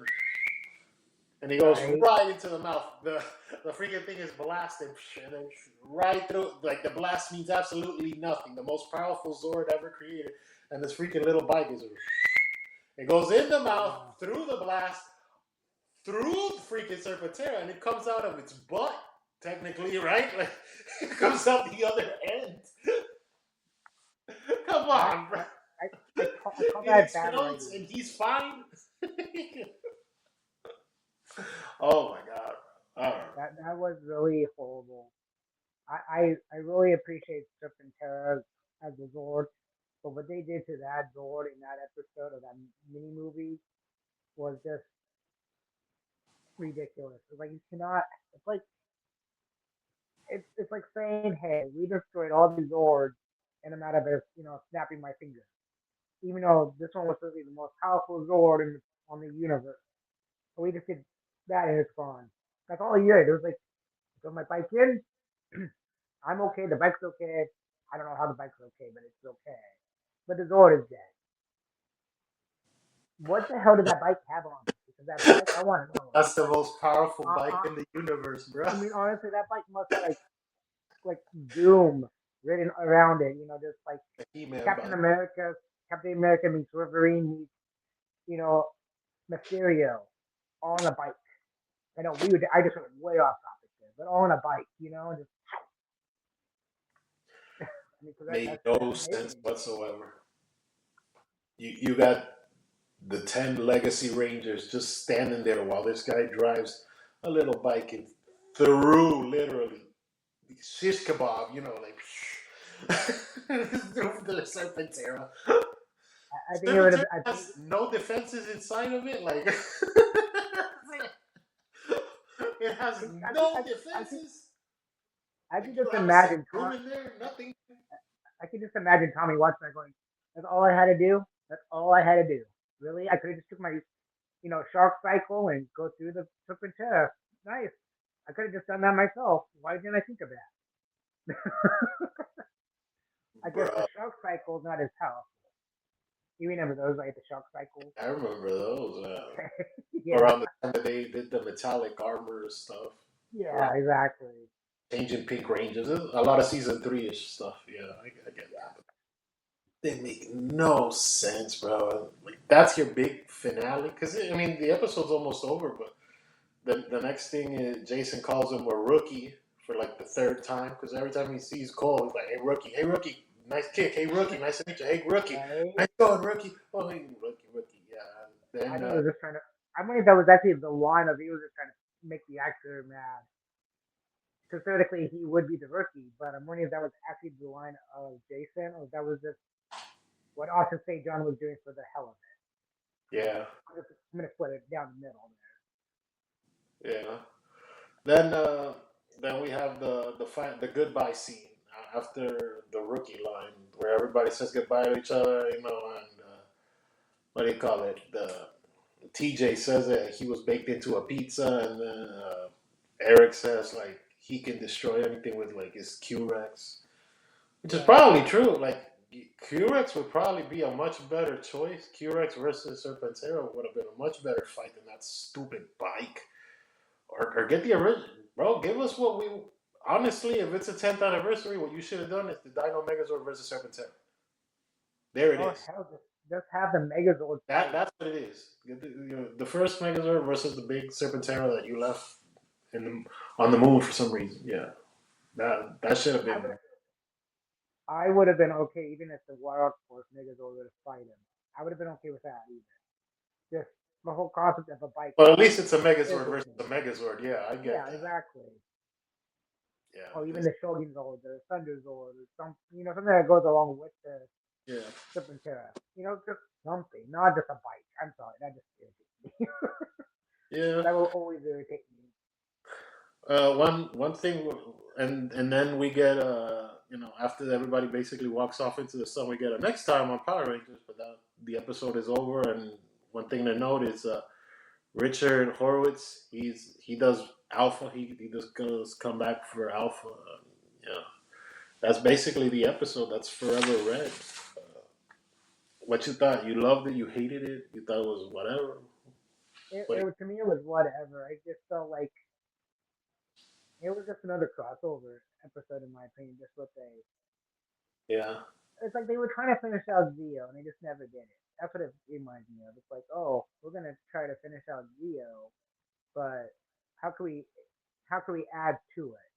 and he goes right. right into the mouth. The freaking thing is blasted, and then right through. Like the blast means absolutely nothing. The most powerful Zord ever created, and this freaking little bike is. It goes in the mouth Yeah, through the blast, through freaking Serpentera, and it comes out of its butt. Technically, right? Like it comes out the other end. Come that on, bro. I call It that bad explodes writing. and he's fine. Oh my god. All right. That was really horrible. I really appreciate Serpentera as the Zord, but what they did to that Zord in that episode of that mini movie was just ridiculous. It's like you cannot. It's like it's like saying, "Hey, we destroyed all these Zords in a matter of snapping my finger." Even though this one was supposed to be the most powerful Zord on the universe, but we just did that and it's gone. That's all he did. It was like, throw my bike in. I'm okay. The bike's okay. I don't know how the bike's okay, but it's okay. But the Zord is dead. What the hell did that bike have on it? Because that bike, I want to know. That's the most powerful Uh, bike uh, in the universe, bro. I mean, honestly, that bike must have like Doom written around it. Just like The He-Man Captain bike. America. Captain America meets Wolverine meets you know Mysterio all on a bike. I know I just went way off topic there, but all on a bike. Just I mean, 'cause Made that's no sense amazing. whatsoever. You got the 10 Legacy Rangers just standing there while this guy drives a little bike and through literally shish kebab, like the Serpentera. I think it would have. Serpentera I think has no defenses inside of it. Like it I has think I think no I, I think defenses. I Like can you just don't have a safe imagine room in there, nothing. I can just imagine Tommy watching that going, "That's all I had to do. That's all I had to do. Really, I could have just took my shark cycle and go through the Serpentera. Nice. I could have just done that myself. Why didn't I think of that? I guess the Bruh, shark cycle is not as powerful. You remember those, like the shark cycle? I remember those. Okay. Yeah. Around the time that they did the metallic armor stuff. Yeah. Around Exactly. changing Pink Rangers. A lot of season 3-ish stuff. Yeah, I get Yeah. that. But they make no sense, bro. Like that's your big finale. Because I mean, the episode's almost over, but the next thing is Jason calls him a rookie for like the third time. Because every time he sees Cole, he's like, hey rookie, nice kick. Hey rookie, nice to meet you. Hey rookie, Right. nice going rookie. Oh hey rookie. Yeah. I Then think he was just trying to. I mean, that was actually the line of he was just trying to make the actor mad. Because theoretically, he would be the rookie, but I'm wondering if that was actually the line of Jason, or if that was just what Austin St. John was doing for the hell of it. yeah, I'm gonna split it down the middle yeah. Then then we have the goodbye scene after the rookie line where everybody says goodbye to each other, and what do you call it? The TJ says that he was baked into a pizza, and then Eric says like he can destroy anything with like his Q-Rex, which is there. Right. probably true. Like Q-Rex would probably be a much better choice. Q-Rex versus Serpentera would have been a much better fight than that stupid bike. Or get the original, bro. Give us what we honestly. If it's a 10th anniversary, what you should have done is the Dino Megazord versus Serpentera. There it Oh is. hell, just have the Megazord fight. That's what it is. The first Megazord versus the big Serpentera that you left in on the moon for some reason. Yeah, that should have I been. would I would have been okay even if the Wild Force Megazord would have fight him. I would have been okay with that either. Just the whole concept of a bike Well, at least it's a is Megazord the versus a same. Megazord. Yeah, I get Yeah, that. exactly. Yeah, Or even this, the Shogun Zord, the Thunder Zord, or something that goes along with the yeah, Serpentera. Just something, not just a bike. I'm sorry, that just irritates me. yeah. That will always irritate me. One thing, and then we get after everybody basically walks off into the sun, we get a next time on Power Rangers, but the episode is over. And one thing to note is Richard Horowitz. He does Alpha. He just goes come back for Alpha. Yeah, that's basically the episode. That's Forever Red. What you thought? You loved it? You hated it? You thought it was whatever? What? To me, it was whatever. I just felt like it was just another crossover episode, in my opinion. Just what they Yeah. it's like they were trying to finish out Zio and they just never did it. That's what it reminds me of. It's like, oh, we're gonna try to finish out Zio, but how can we how can we add to it?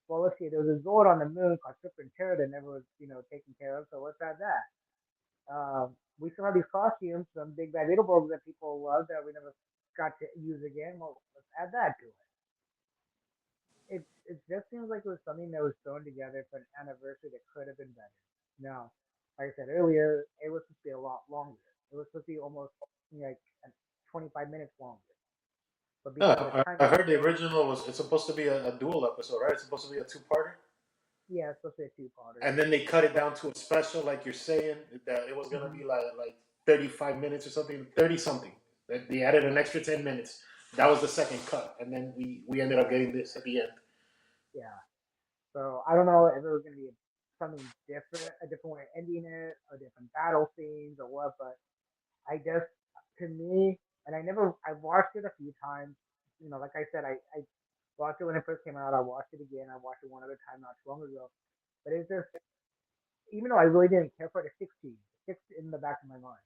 Well, let's see. There was a Zord on the moon called Trip and Terror that never was taken care of. So let's add that. We still have these costumes from Big Bad Beetleborgs that people love that we never got to use again. Well, let's add that to it. It just seems like it was something that was thrown together for an anniversary that could have been better. Now, like I said earlier, it was supposed to be a lot longer. It was supposed to be almost like 25 minutes longer. But because of the Yeah, time I heard the constraints, original was it's supposed to be a dual episode, right? It's supposed to be a two-parter, yeah, it's supposed to be a two-parter. and then they cut it But down to a special, like you're saying that it was gonna mhm, be like 35 minutes or something, 30 something. They added an extra 10 minutes. That was the second cut, and then we ended up getting this at the end. yeah, so I don't know if it was gonna be something different, a different way of ending it, or different battle scenes or what. But I just, to me, and I watched it a few times. You know, like I said, I watched it when it first came out. I watched it again. I watched it one other time not too long ago. But it's just, even though I really didn't care for it at 16, it sticks in the back of my mind.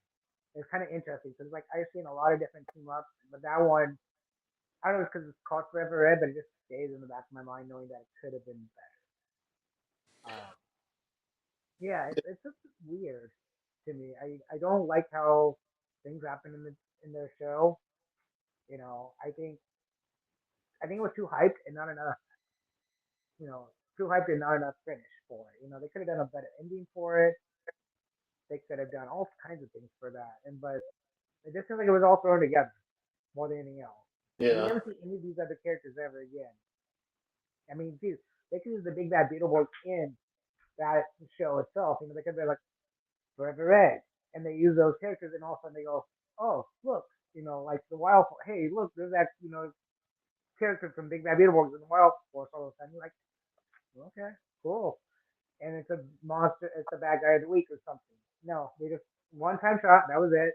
It's kind of interesting because like I've seen a lot of different team ups, but that one, I don't know, it's because it's called Forever Red, but it just stays in the back of my mind knowing that it could have been better. Yeah, it's just weird to me. I don't like how things happen in their show. You know, I think it was too hyped and not enough. You know, too hyped and not enough finish for it. You know, they could have done a better ending for it. They could have done all kinds of things for that. And but it just seems like it was all thrown together more than anything else. And you Yeah, never see any of these other characters ever again. I mean, geez, they could use the Big Bad Beetleborgs in that show itself. You know, they could be like Forever Red, and they use those characters, and all of a sudden they go, oh, look, you know, like the Wild, hey, look, there's that, you know, character from Big Bad Beetleborgs in the Wild Force. All of a sudden, you're like, okay, cool, and it's a monster, it's a bad guy of the week or something. No, they just one time shot, that was it,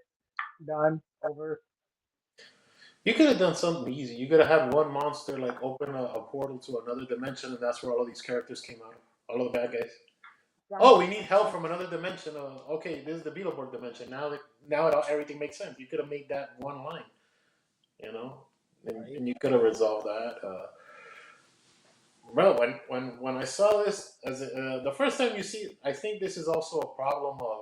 done, over. you could have done something easy. You could have had one monster like open a portal to another dimension, and that's where all of these characters came out of. All of the bad guys. Oh, we Something, need help from another dimension. Okay, this is the Beetleborg dimension. Now everything makes sense. You could have made that one line, you know, right? and you could have resolved that. Bro, when I saw this as the first time you see, I think this is also a problem of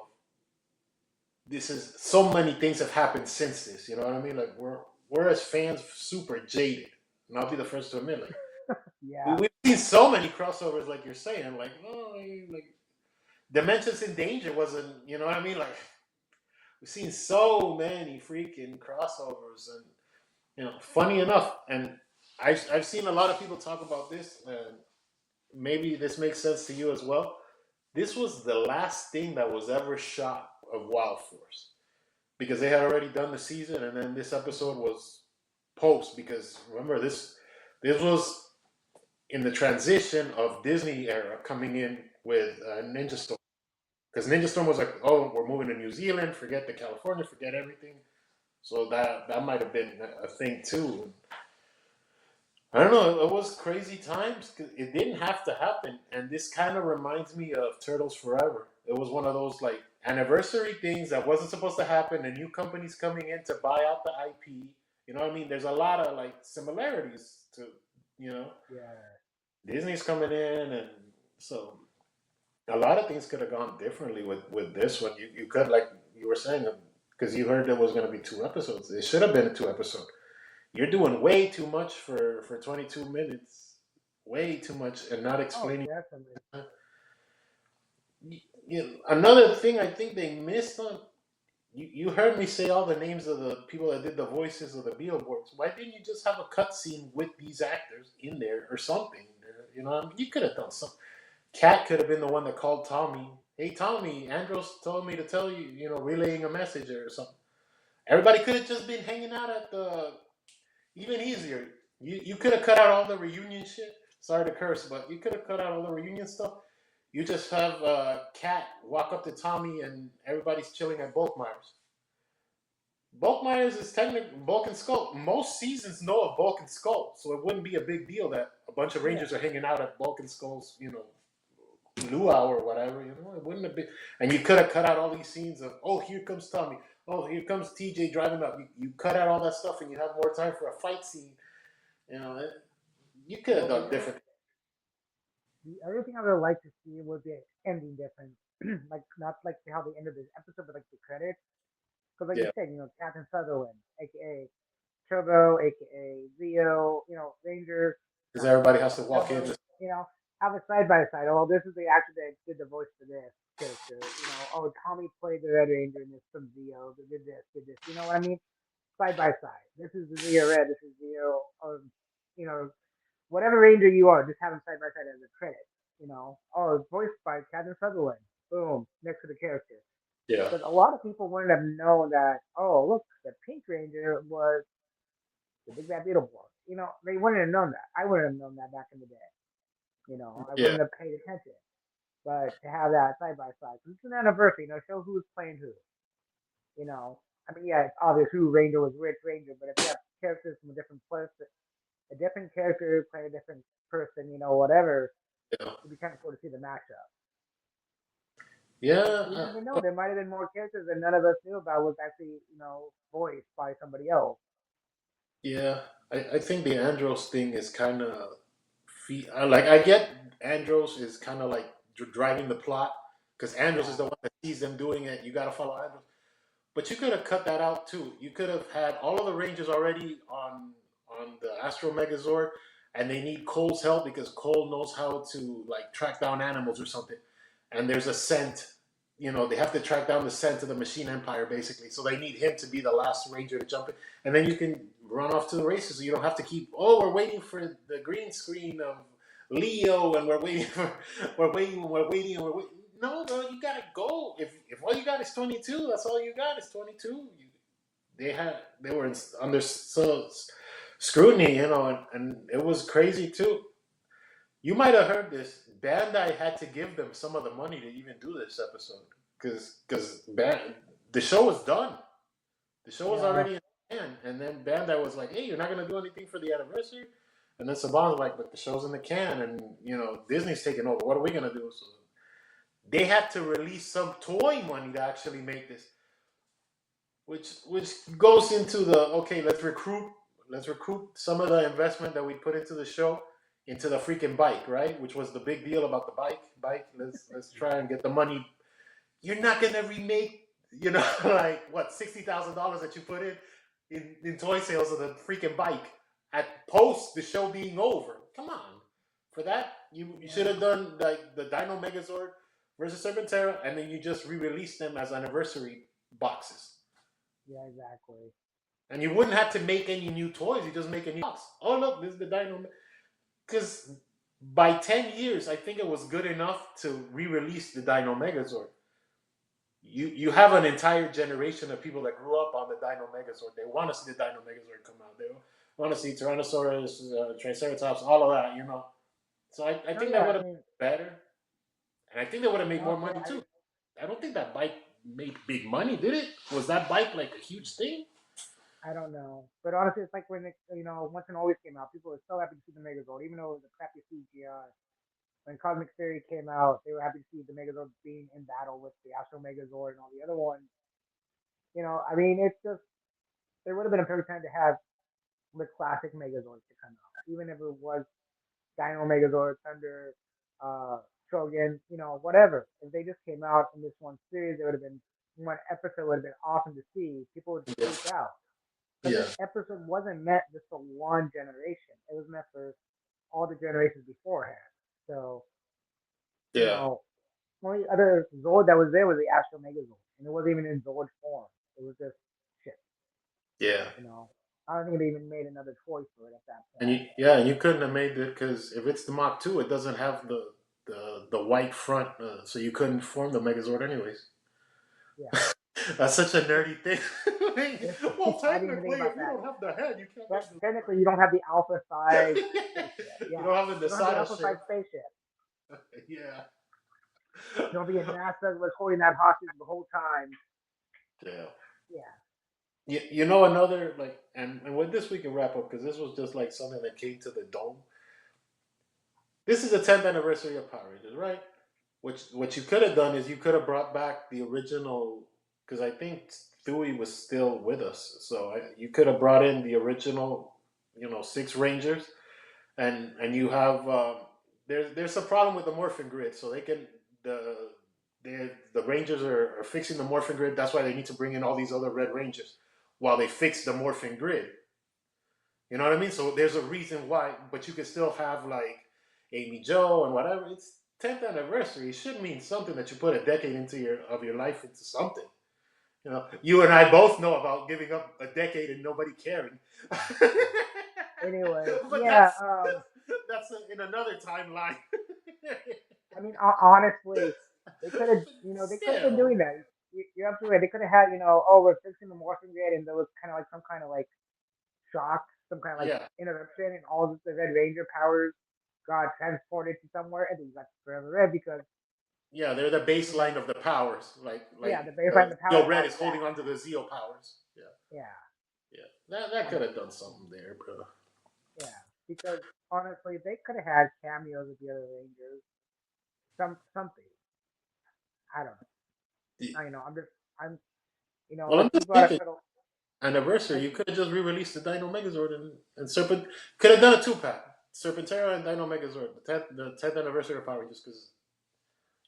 this is so many things have happened since this. You know what I mean? Like we're as fans super jaded, and I'll be the first to admit, like Yeah. we've seen so many crossovers, like you're saying, like oh, like Dimensions in Danger wasn't, you know what I mean? Like we've seen so many freaking crossovers, and funny enough, and I've seen a lot of people talk about this, and maybe this makes sense to you as well. This was the last thing that was ever shot of Wild Force because they had already done the season, and then this episode was post because remember this was in the transition of Disney era coming in with Ninja Storm because Ninja Storm was like, oh, we're moving to New Zealand, forget the California, forget everything. So that might have been a thing too. I don't know. It was crazy times. 'Cause it didn't have to happen, and this kind of reminds me of Turtles Forever. It was one of those like anniversary things that wasn't supposed to happen. And new companies coming in to buy out the IP. You know what I mean? There's a lot of like similarities to you know Yeah. Disney's coming in, and so a lot of things could have gone differently with this one. You could like you were saying because you heard there was going to be two episodes. It should have been a two episode. You're doing way too much for 22 minutes. Way too much and not Oh, explaining. definitely. Another thing I think they missed on. You heard me say all the names of the people that did the voices of the billboards. Why didn't you just have a cutscene with these actors in there or something? You know, I mean, you could have done something. Kat could have been the one that called Tommy. Hey, Tommy, Andros told me to tell you, relaying a message or something. Everybody could have just been hanging out at the. Even easier. You could have cut out all the reunion shit. Sorry to curse, but you could have cut out all the reunion stuff. You just have Kat walk up to Tommy and everybody's chilling at Bulkmeyer's. Bulkmeyer's is technically Bulk and Skull. Most seasons know of Bulk and Skull, so it wouldn't be a big deal that a bunch of Yeah. Rangers are hanging out at Bulk and Skull's, luau or whatever. It wouldn't have been. And you could have cut out all these scenes of, oh, here comes Tommy. Oh, here comes TJ driving up. You cut out all that stuff and you have more time for a fight scene. You know, you could have Well, done different. the other thing I would like to see would be ending different. like not like how they ended this episode, but like the credits. Because like you Yeah, said, Captain Sutherland, aka Turbo, aka Zeo, Ranger, because everybody has to walk in. Silver, have a side by side. Oh, this is the actor that did the voice for this character. Oh, Tommy played the Red Ranger in this from Zeo. They did this. You know what I mean? Side by side. This is the Zeo Red. This is Zeo. You know, whatever Ranger you are, just have them side by side as a credit. Oh, it's voiced by Captain Sutherland. Boom, next to the character. Yeah, Because a lot of people wouldn't have known that. Oh, look, the Pink Ranger was the Big Bad Beetleborg. They wouldn't have known that. I wouldn't have known that back in the day. I yeah, wouldn't have paid attention. But to have that side by side, it's an anniversary. Show who's playing who. I mean, yeah, it's obvious who Ranger was which Ranger, but if you have characters from a different place, a different character playing a different person, whatever, yeah, it'd be kind of cool to see the matchup. yeah. Because you never know, there might have been more characters that none of us knew about was actually, voiced by somebody else. Yeah, I think the Andros thing is kind of like I get Andros is kind of like driving the plot because Andros is Yeah, the one that sees them doing it. You got to follow Andros, but you could have cut that out too. You could have had all of the Rangers already on the Astro Megazord, and they need Cole's help because Cole knows how to like track down animals or something. And there's a scent. They have to track down the scent of the Machine Empire basically. So they need him to be the last Ranger to jump in, and then you can run off to the races. So you don't have to keep. Oh, we're waiting for the green screen of Leo, and we're waiting for we're waiting, and we're waiting. No, bro, you gotta go. If all you got is 22, that's all you got is 22. They were under so scrutiny, and it was crazy too. You might have heard this. Bandai had to give them some of the money to even do this episode because the show was done. The show was yeah, already in the can, and then Bandai was like, "Hey, you're not gonna do anything for the anniversary." And then Saban was like, "But the show's in the can, and Disney's taking over. What are we gonna do?" So they had to release some toy money to actually make this, which goes into the okay. Let's recruit some of the investment that we put into the show into the freaking bike, right? Which was the big deal about the bike. Let's try and get the money. You're not gonna remake, like what $60,000 that you put in toy sales of the freaking bike at post the show being over. Come on, for that you should yeah, have done like the Dino Megazord versus Serpentera, and then you just re-release them as anniversary boxes, yeah, exactly. and you wouldn't have to make any new toys. You just make a new box. Oh look, this is the Dino. Because by 10 years, I think it was good enough to re-release the Dino Megazord. You have an entire generation of people that grew up on the Dino Megazord. They want to see the Dino Megazord come out. They want to see Tyrannosaurus, Triceratops, all of that. So I No, think that yeah, would I have mean, been better, and I think they would have made more also, money too. I don't think that bike made big money, did it? Was that bike like a huge thing? I don't know, but honestly, it's like when Once and Always came out, people were so happy to see the Megazord, even though it was a crappy CGI. When Cosmic Theory came out, they were happy to see the Megazord being in battle with the Astro Megazord and all the other ones. I mean, it's just there would have been a perfect time to have the classic Megazords to come out, even if it was Dino Megazord, Thunder, uh, Shogun, whatever. If they just came out in this one series, it would have been one episode would have been awesome to see. People would Yeah. freak out because Yeah. this episode wasn't meant just for one generation. It was meant for all the generations beforehand. So, you Yeah. know, only other Zord that was there was the Astro Megazord, and it wasn't even in Zord form. It was just shit. Yeah. You know, I don't think they even made another toy for it at that And point. you couldn't have made it because if it's the Mach 2, it doesn't have the white front, so you couldn't form the Megazord anyways. Yeah, That's such a nerdy thing. Well, I didn't even think technically, about if you that. don't have the head, you can't But make the technically, you don't have the Alpha side spaceship. Sword. You Yeah, don't have the you don't have the Nasada Alpha side ship. spaceship. Yeah. Don't be a NASA was holding that hostage the whole time. Yeah. Yeah, Another like, and with this we can wrap up because this was just like something that came to the dome. This is the 10th anniversary of Power Rangers, right? Which what you could have done is you could have brought back the original because I think Thuy was still with us, so you could have brought in the original, six Rangers, and you have there's a problem with the Morphin grid, so they can the the Rangers are fixing the Morphin grid. That's why they need to bring in all these other Red Rangers while they fix the Morphin grid. You know what I mean? So there's a reason why, but you can still have like Amy Joe and whatever. It's 10th anniversary. It should mean something that you put a decade into your life into something. You know, you and I both know about giving up a decade and nobody caring. Anyway, But yeah. that's in another timeline. I mean, honestly, they could have, they could have been Still, doing that. You're absolutely right. They could have had, oh, we're fixing the morphing grid, and there was kind of like some kind of like shock, some kind of like yeah, interruption, and all of the Red Ranger powers got transported to somewhere, and then you got Forever Red because, yeah, they're the you know, baseline of the powers. yeah, Like the baseline, the Zeo powers Red got is holding back. on to the Zeo powers. Yeah, Yeah, yeah, that could um, have done something there, bro. yeah, because honestly, they could have had cameos with the other Rangers, something. I don't know. I'm, Well, I'm like you just brought up thinking Turtle. anniversary. Like, You could have just re-released the Dino Megazord and Serpent. Could have done a two-pack: Serpentera and Dino Megazord. The 10th anniversary of Power, just because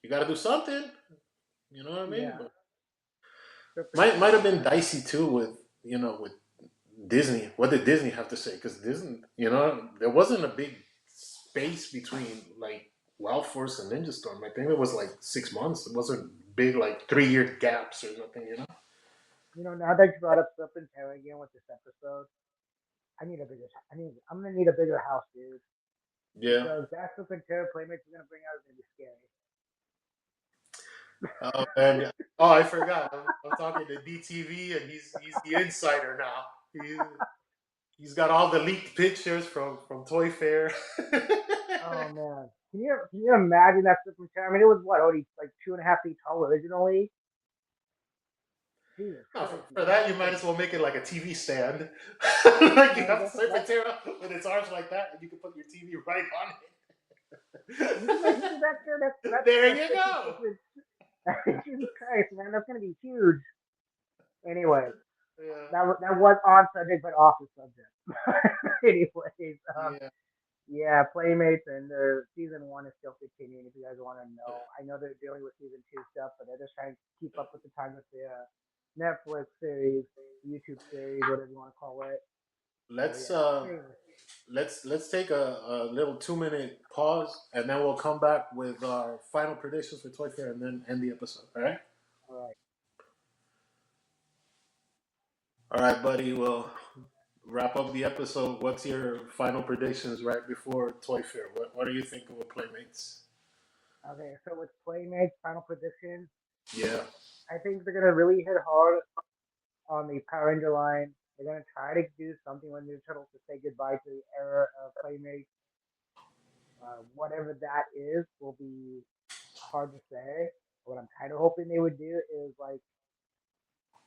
you got to do something. You know what I mean? yeah, But might have Serpentera. been dicey too with with Disney. What did Disney have to say? Because Disney, there wasn't a big space between like Wild Force and Ninja Storm. I think it was like 6 months. It wasn't big like 3 year gaps or nothing. Now that you brought up Serpentera again with this episode, I need a bigger. I'm gonna need a bigger house, dude, Yeah. because that Serpentera playmate you're gonna bring out is gonna be scary. Oh man. Oh, I forgot. I'm talking to DTV, and he's the insider now. He's got all the leaked pictures from Toy Fair. Oh man, can you imagine that Serpentera? I mean, it was what, only like 2.5 feet tall originally. Jesus No, Christ, for man, that that's you might like, as well make it like a TV stand. Like you no, have that's Serpentera with its arms like that, and you can put your TV right on you can do that too. it. There That's you freaking go. Jesus Christ, man, that's gonna be huge. Anyway, Yeah, that was on subject but off the subject. Anyways, yeah. yeah, Playmates and their season one is still continuing. If you guys want to know, I know they're dealing with season two stuff, but they're just trying to keep up with the time with the Netflix series, YouTube series, whatever you want to call it. So Let's yeah. uh Anyway, let's take a little 2 minute pause, and then we'll come back with our final predictions for Toy Fair, and then end the episode. All right. all right. All right, buddy. Well, wrap up the episode. What's your final predictions right before Toy Fair? What do you think of the Playmates? Okay, so with Playmates, final prediction, Yeah. I think they're gonna really hit hard on the Power Ranger line. They're gonna try to do something with Ninja Turtles to say goodbye to the era of Playmates. Whatever that is will be hard to say. What I'm kind of hoping they would do is like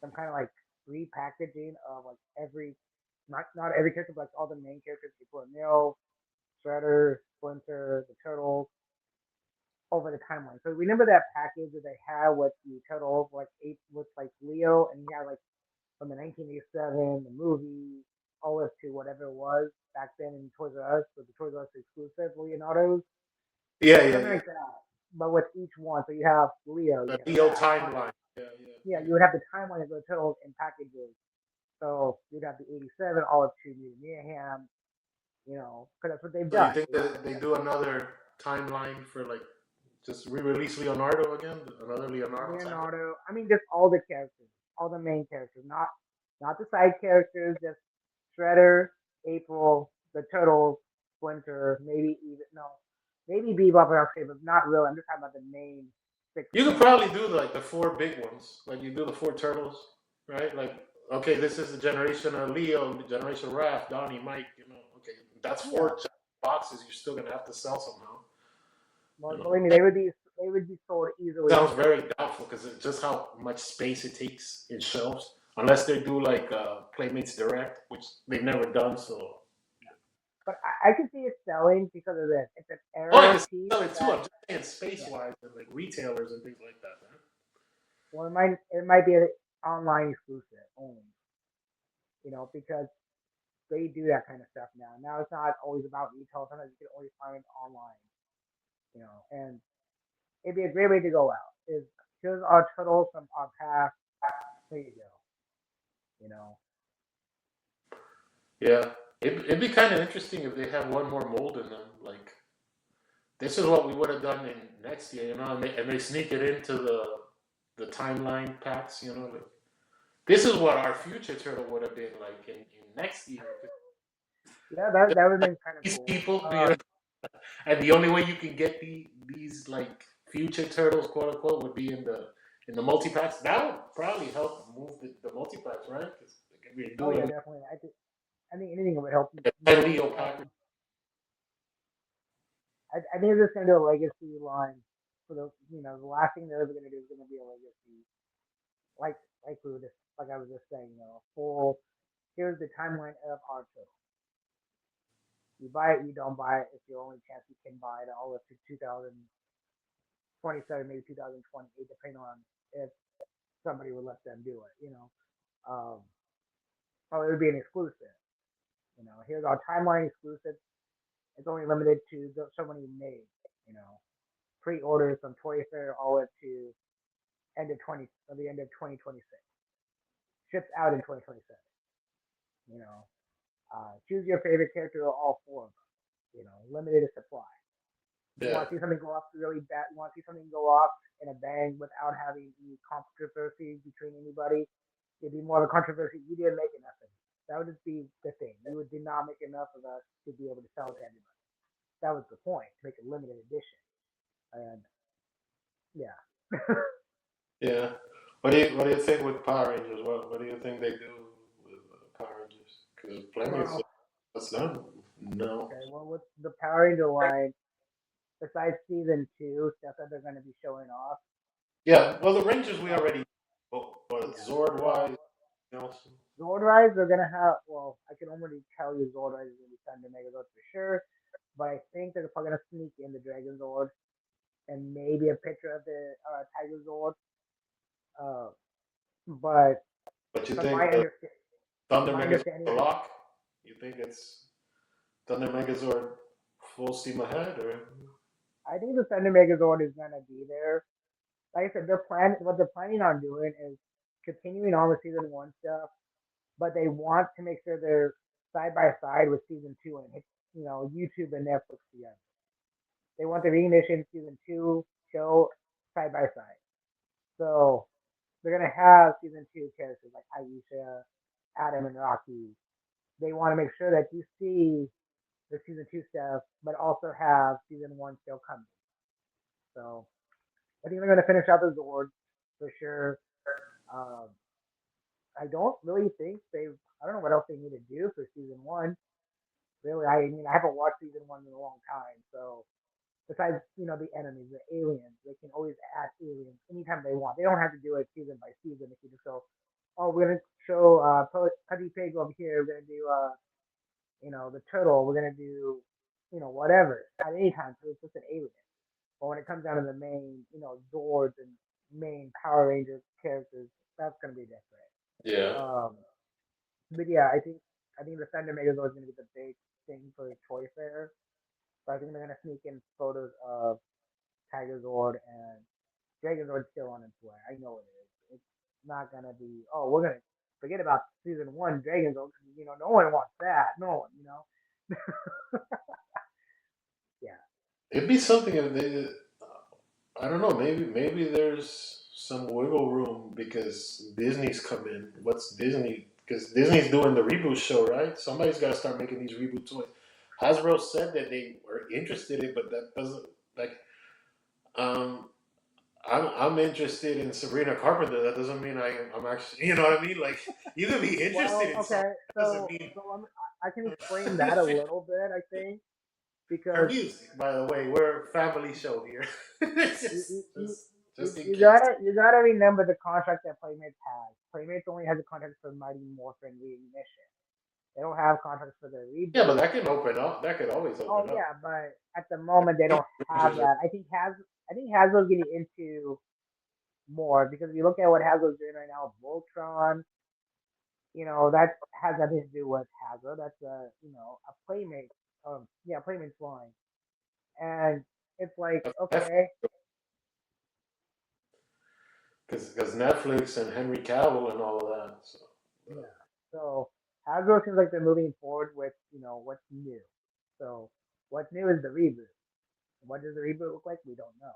some kind of like repackaging of like every, not every character, but like all the main characters, people Neo, Shredder, Splinter, the Turtles, over the timeline. So remember that package that they had with the Turtles, like eight with like Leo, and he had like from the 1987, the movie, all the way to whatever it was back then in Toys R Us, with the Toys R Us exclusive Leonardo's, Yeah, yeah, something yeah. like that. But with each one, so you have Leo, you The have Leo that. timeline. Yeah, yeah, Yeah, yeah. you would have the timeline of the Turtles in packages. So you'd have the 87 all up to Mutant Mayhem, because that's what they've So you done. think that they do another timeline for like just re-release Leonardo again? Another Leonardo timeline? Leonardo, I mean, just all the characters, all the main characters, not the side characters, just Shredder, April, the Turtles, Splinter, maybe even no, maybe Bebop and Rocksteady, but not really. I'm just talking about the main six You could characters. probably do like the four big ones. Like you do the four turtles, right? Like, okay, this is the generation of Leo, the generation of Raph, Donnie, Mike. Okay, that's Yeah, four boxes. You're still gonna have to sell somehow. well, You know, believe me, they would be sold easily on sounds eBay. very doubtful because just how much space it takes in shelves. Unless they do like Playmates Direct, which they've never done. So, But I can see it selling because of this. It's an oh, I era can piece sell it too. that, I'm just saying space yeah. wise and like retailers and things like that. Man. Well, it might be an online exclusive only, because they do that kind of stuff now. Now it's not always about retail. Sometimes you can always find it online, and it'd be a great way to go out. Is here's our turtles from our past. There you go. You know. Yeah, it'd be kind of interesting if they have one more mold in them. Like this is what we would have done in next year, and they sneak it into the timeline packs, Like, this is what our future turtle would have been like in next year. Yeah, that would have been kind of These cool. people, and the only way you can get these like future turtles, quote unquote, would be in the multi packs. That would probably help move the multi packs, right? Because we're Oh yeah, doing definitely. I think anything would help a move. Leo pack. I think they're just gonna do a legacy line for the last thing they're ever gonna do is gonna be a legacy, like like I was just saying, full. Here's the timeline of our show. You buy it, you don't buy it. It's your only chance you can buy it all up to 2027, maybe 2028, depending on if somebody would let them do it. Um, or it would be an exclusive. Here's our timeline exclusive. It's only limited to so many made. You know, pre-orders from Toy Fair all up to the end of 2026. Ships out in 2027. You know, choose your favorite character of all four of them. Limited supply. You Yeah, want to see something go off really bad? You want to see something go off in a bang without having any controversy between anybody? It'd be more of a controversy. You didn't make enough of it. That would just be the thing. Did not make enough of us to be able to sell it to everybody. That was the point, to make a limited edition. And yeah. yeah. What do you think with Power Rangers? What do you think they do with Power Rangers? Because plenty of stuff Well, that's done. No. okay. Well, with the Power Ranger line, besides season two stuff that they're going to be showing off, Yeah. Well, the Rangers we uh, already. But yeah. Zord Well, wise, Nelson. Zord Rise, they're going to have. Well, I can already tell you Zord Rise is going to be Thunder Megazord for sure. But I think they're probably going to sneak in the Dragon Zord and maybe a picture of the Tiger Zord. Uh, but But you from think the Thunder my Megazord understanding, lock? You think it's Thunder Megazord full steam ahead, or? I think the Thunder Megazord is going to be there. Like I said, what they're planning on doing is continuing on with season one stuff, but they want to make sure they're side by side with season two and hit, YouTube and Netflix together. They want the reignition season two show side by side. So they're gonna have season two characters like Aisha, Adam, and Rocky. They want to make sure that you see the season two stuff, but also have season one still coming. So I think they're gonna finish out the Zord for sure. Um, I don't really think they've. I don't know what else they need to do for season one. Really, I mean, I haven't watched season one in a long time, so besides the enemies, the aliens, they can always add aliens anytime they want. They don't have to do it season by season. They can just go, oh, we're gonna show Pudgy Pig over here. We're gonna do the turtle. We're gonna do whatever at any time. So it's just an alien. But when it comes down to the main Zords and main Power Ranger characters, that's gonna be different. Yeah. Um, but yeah, I think the Thunder Megazord is gonna be the big thing for Toy Fair. So I think they're gonna sneak in photos of Tiger Zord and Dragon Zord's still on its way. I know it is. It's not gonna be. Oh, we're gonna forget about season one Dragon Zord. No one wants that. No one. Yeah. It'd be something if they. I don't know. Maybe there's some wiggle room because Disney's come in. What's Disney? Because Disney's doing the reboot show, right? Somebody's got to start making these reboot toys. Hasbro said that they were interested in, but that doesn't like. Um, I'm interested in Sabrina Carpenter. That doesn't mean I'm actually. You know what I mean? Like you can be interested Well, in something. okay. That doesn't So mean so I can explain that a little bit. I think her because music. By the way, we're a family show here. you you, you Just in you case. gotta remember the contract that Playmates has. Playmates only has a contract for Mighty Morphin Reignition. They don't have contracts for the Yeah, but reboot. that can open up. That could always Oh open up. yeah, but at the moment they don't have Rangers are that. I think Hasbro's getting into more because if you look at what Hasbro's doing right now, Voltron, that has nothing to do with Hasbro. That's a Playmate, Playmate's line, and it's like F- okay, because Netflix and Henry Cavill and all of that. So Yeah. So Hasbro seems like they're moving forward with what's new. So what's new is the reboot. What does the reboot look like? We don't know.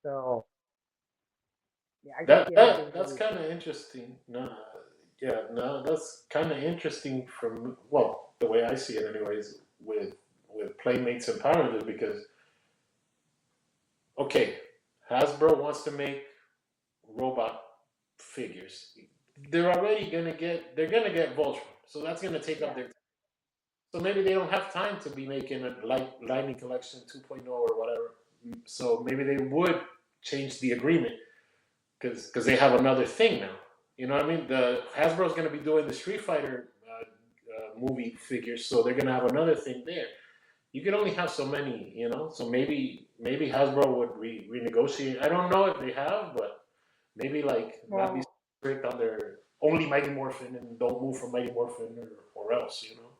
So yeah, I can see how things will that's be. kind of interesting. No, yeah, no, that's kind of interesting from well, the way I see it, anyways, with Playmates and Power Rangers because okay, Hasbro wants to make robot figures. They're gonna get Voltron, so that's gonna take up Yeah. their. So maybe they don't have time to be making a Lightning Collection 2.0 or whatever. So maybe they would change the agreement because they have another thing now. You know what I mean? The Hasbro's going to be doing the Street Fighter movie figures, so they're going to have another thing there. You can only have so many, you know. So maybe Hasbro would renegotiate. I don't know if they have, but maybe like not be Well, strict on their only Mighty Morphin and don't move from Mighty Morphin or else, you know.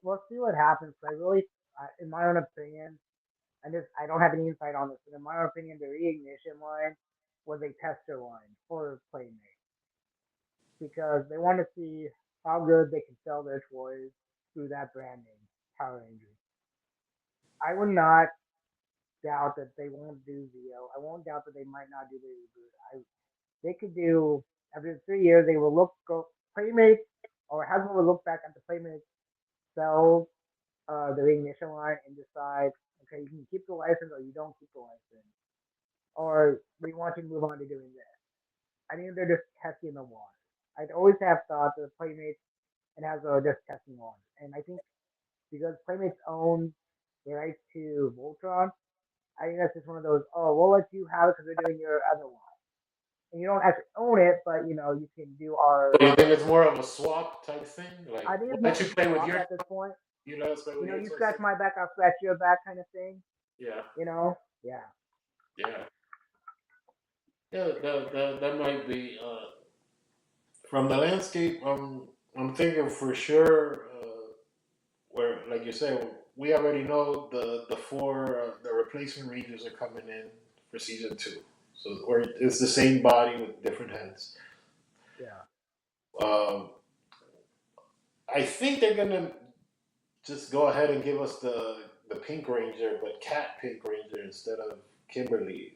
we'll see what happens. I really, in my own opinion, I don't have any insight on this, but in my own opinion, the reignition line was a tester line for Playmate because they want to see how good they can sell their toys through that brand name, Power Rangers. I would not doubt that they won't do Zeo. I won't doubt that they might not do the reboot. They could do after 3 years. They will go Playmates or Hasbro will look back at the Playmates, sell the reignition line, and decide okay, you can keep the license or you don't keep the license, or we want you to move on to doing this. I think they're just testing the water. I'd always have thought that Playmates and Hasbro are just testing water, and I think because Playmates owns the rights to Voltron, I think that's just one of those. Oh, we'll let you have it because we're doing your other one, and you don't actually own it, but you can do our. So you think it's more of a swap type thing? Like I think we'll it's more let of you a play with swap your, at this point. you let us play with your You toys. scratch my back, I'll scratch your back, kind of thing. Yeah, Yeah. yeah, yeah. That might be from the landscape. I'm thinking for sure. Where, like you say, we already know the four the replacement Rangers are coming in for season two. So, or it's the same body with different heads. Yeah. Um, I think they're gonna just go ahead and give us the Pink Ranger, but Cat Pink Ranger instead of Kimberly.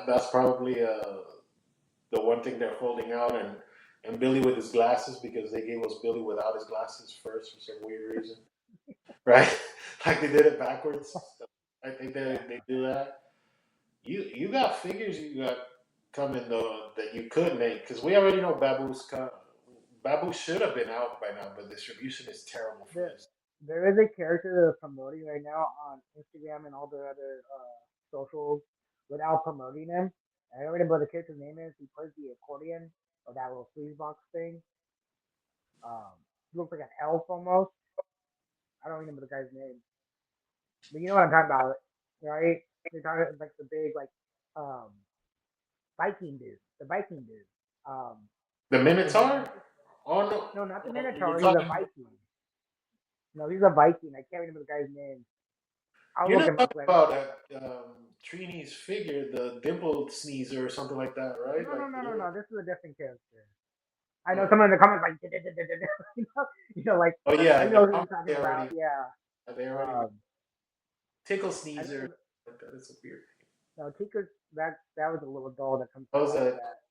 That's probably the one thing they're holding out, and Billy with his glasses because they gave us Billy without his glasses first for some weird reason, right? Like they did it backwards. I think they do that. You got figures you got coming though that you could make because we already know Babu should have been out by now, but distribution is terrible for There, this. there is a character they're promoting right now on Instagram and all the other socials without promoting him. I don't remember what the character's name is. He plays the accordion or that little sleaze box thing. He looks like an elf almost. I don't remember the guy's name, but you know what I'm talking about, right? You're talking like the big um Viking dude, the Viking dude. The His name Minotaur? is Oh no, no, not the you're Minotaur. He's a talking. Viking. No, he's a Viking. I can't remember the guy's name. I'll You're look not him up talking later. about Trini's figure, the dimple sneezer or something like that, right? No, no, Like no, the no, little. no. This is a different character. I know Uh, someone in the comments like, like oh I yeah, in the know who you're comments talking about. Yeah. they already Um, tickle I sneezer. don't. Like that. It's a weird. No, Tika. That was a little doll that comes That from was like a that.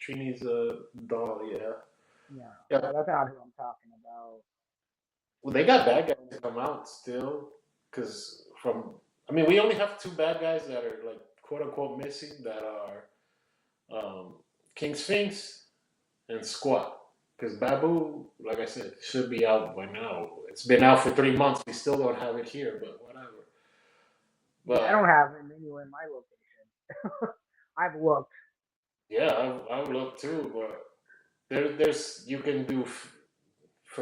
Trini's doll. Yeah, Yeah. yeah. No, that's not who I'm talking about. Well, they got I'm bad guys pulling to it come up. out still, because from I mean we only have two bad guys that are like quote unquote missing that are um, King Sphinx and Squat. Because Babu, like I said, should be out by now. It's been out for 3 months. We still don't have it here, but whatever. Yeah, I don't But have him anywhere in my location. I've looked. yeah, I look too. But there's you can do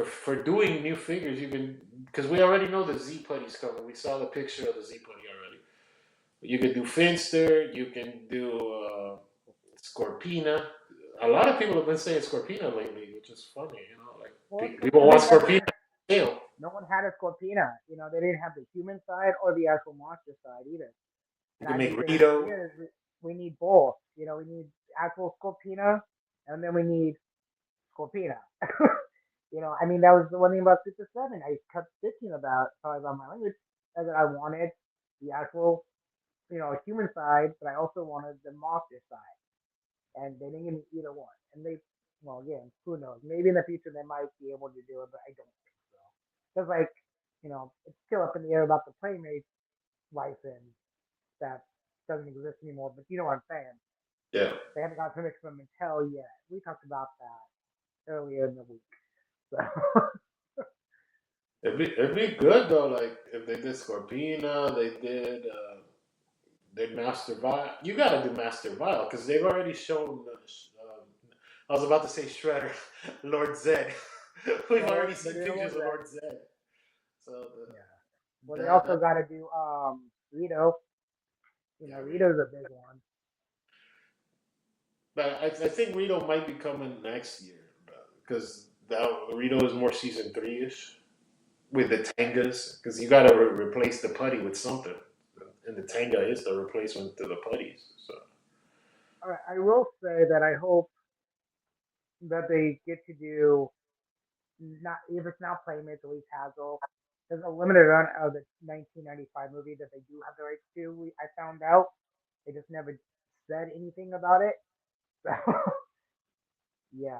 for doing new figures. You can because we already know the Z Putty's coming. We saw the picture of the Z Putty already. You can do Finster. You can do Scorpina. A lot of people have been saying Scorpina lately, which is funny. You know, like Well, people I want think that's Scorpina. Still. no one had a Scorpina. They didn't have the human side or the actual monster side either. You And can I've make been saying for Rito. years. we need both. You know, we need actual Scorpina, and then we need Scorpina. You know, I mean, that was the one thing about Super Seven. I kept bitching about, sorry about my language, that I wanted the actual, you know, human side, but I also wanted the monster side, and they didn't give me either one. And they, well, again, who knows? Maybe in the future they might be able to do it, but I don't think so. Because like, you know, it's still up in the air about the Playmate license that doesn't exist anymore. But you know what I'm saying? Yeah. They haven't got permission from Mattel yet. We talked about that earlier in the week. So It'd be good though, like if they did Scorpina, they did Master Vile. You gotta do Master Vile because they've already shown. I was about to say Shredder, Lord Zed. We've well, already they're seen doing pictures of that. Lord Zed. So Yeah. Well, they that also got to do Rito. You know, yeah, Rito's a big one. but I think Rito might be coming next year because that Rito is more season 3-ish with the Tangas because you got to replace the putty with something, and the Tanga is the replacement to the putties. So All right, I will say that I hope that they get to do not if it's not Playmates, at least Hazel. There's a limited run of the 1995 movie that they do have the rights to. I found out they just never said anything about it. So yeah,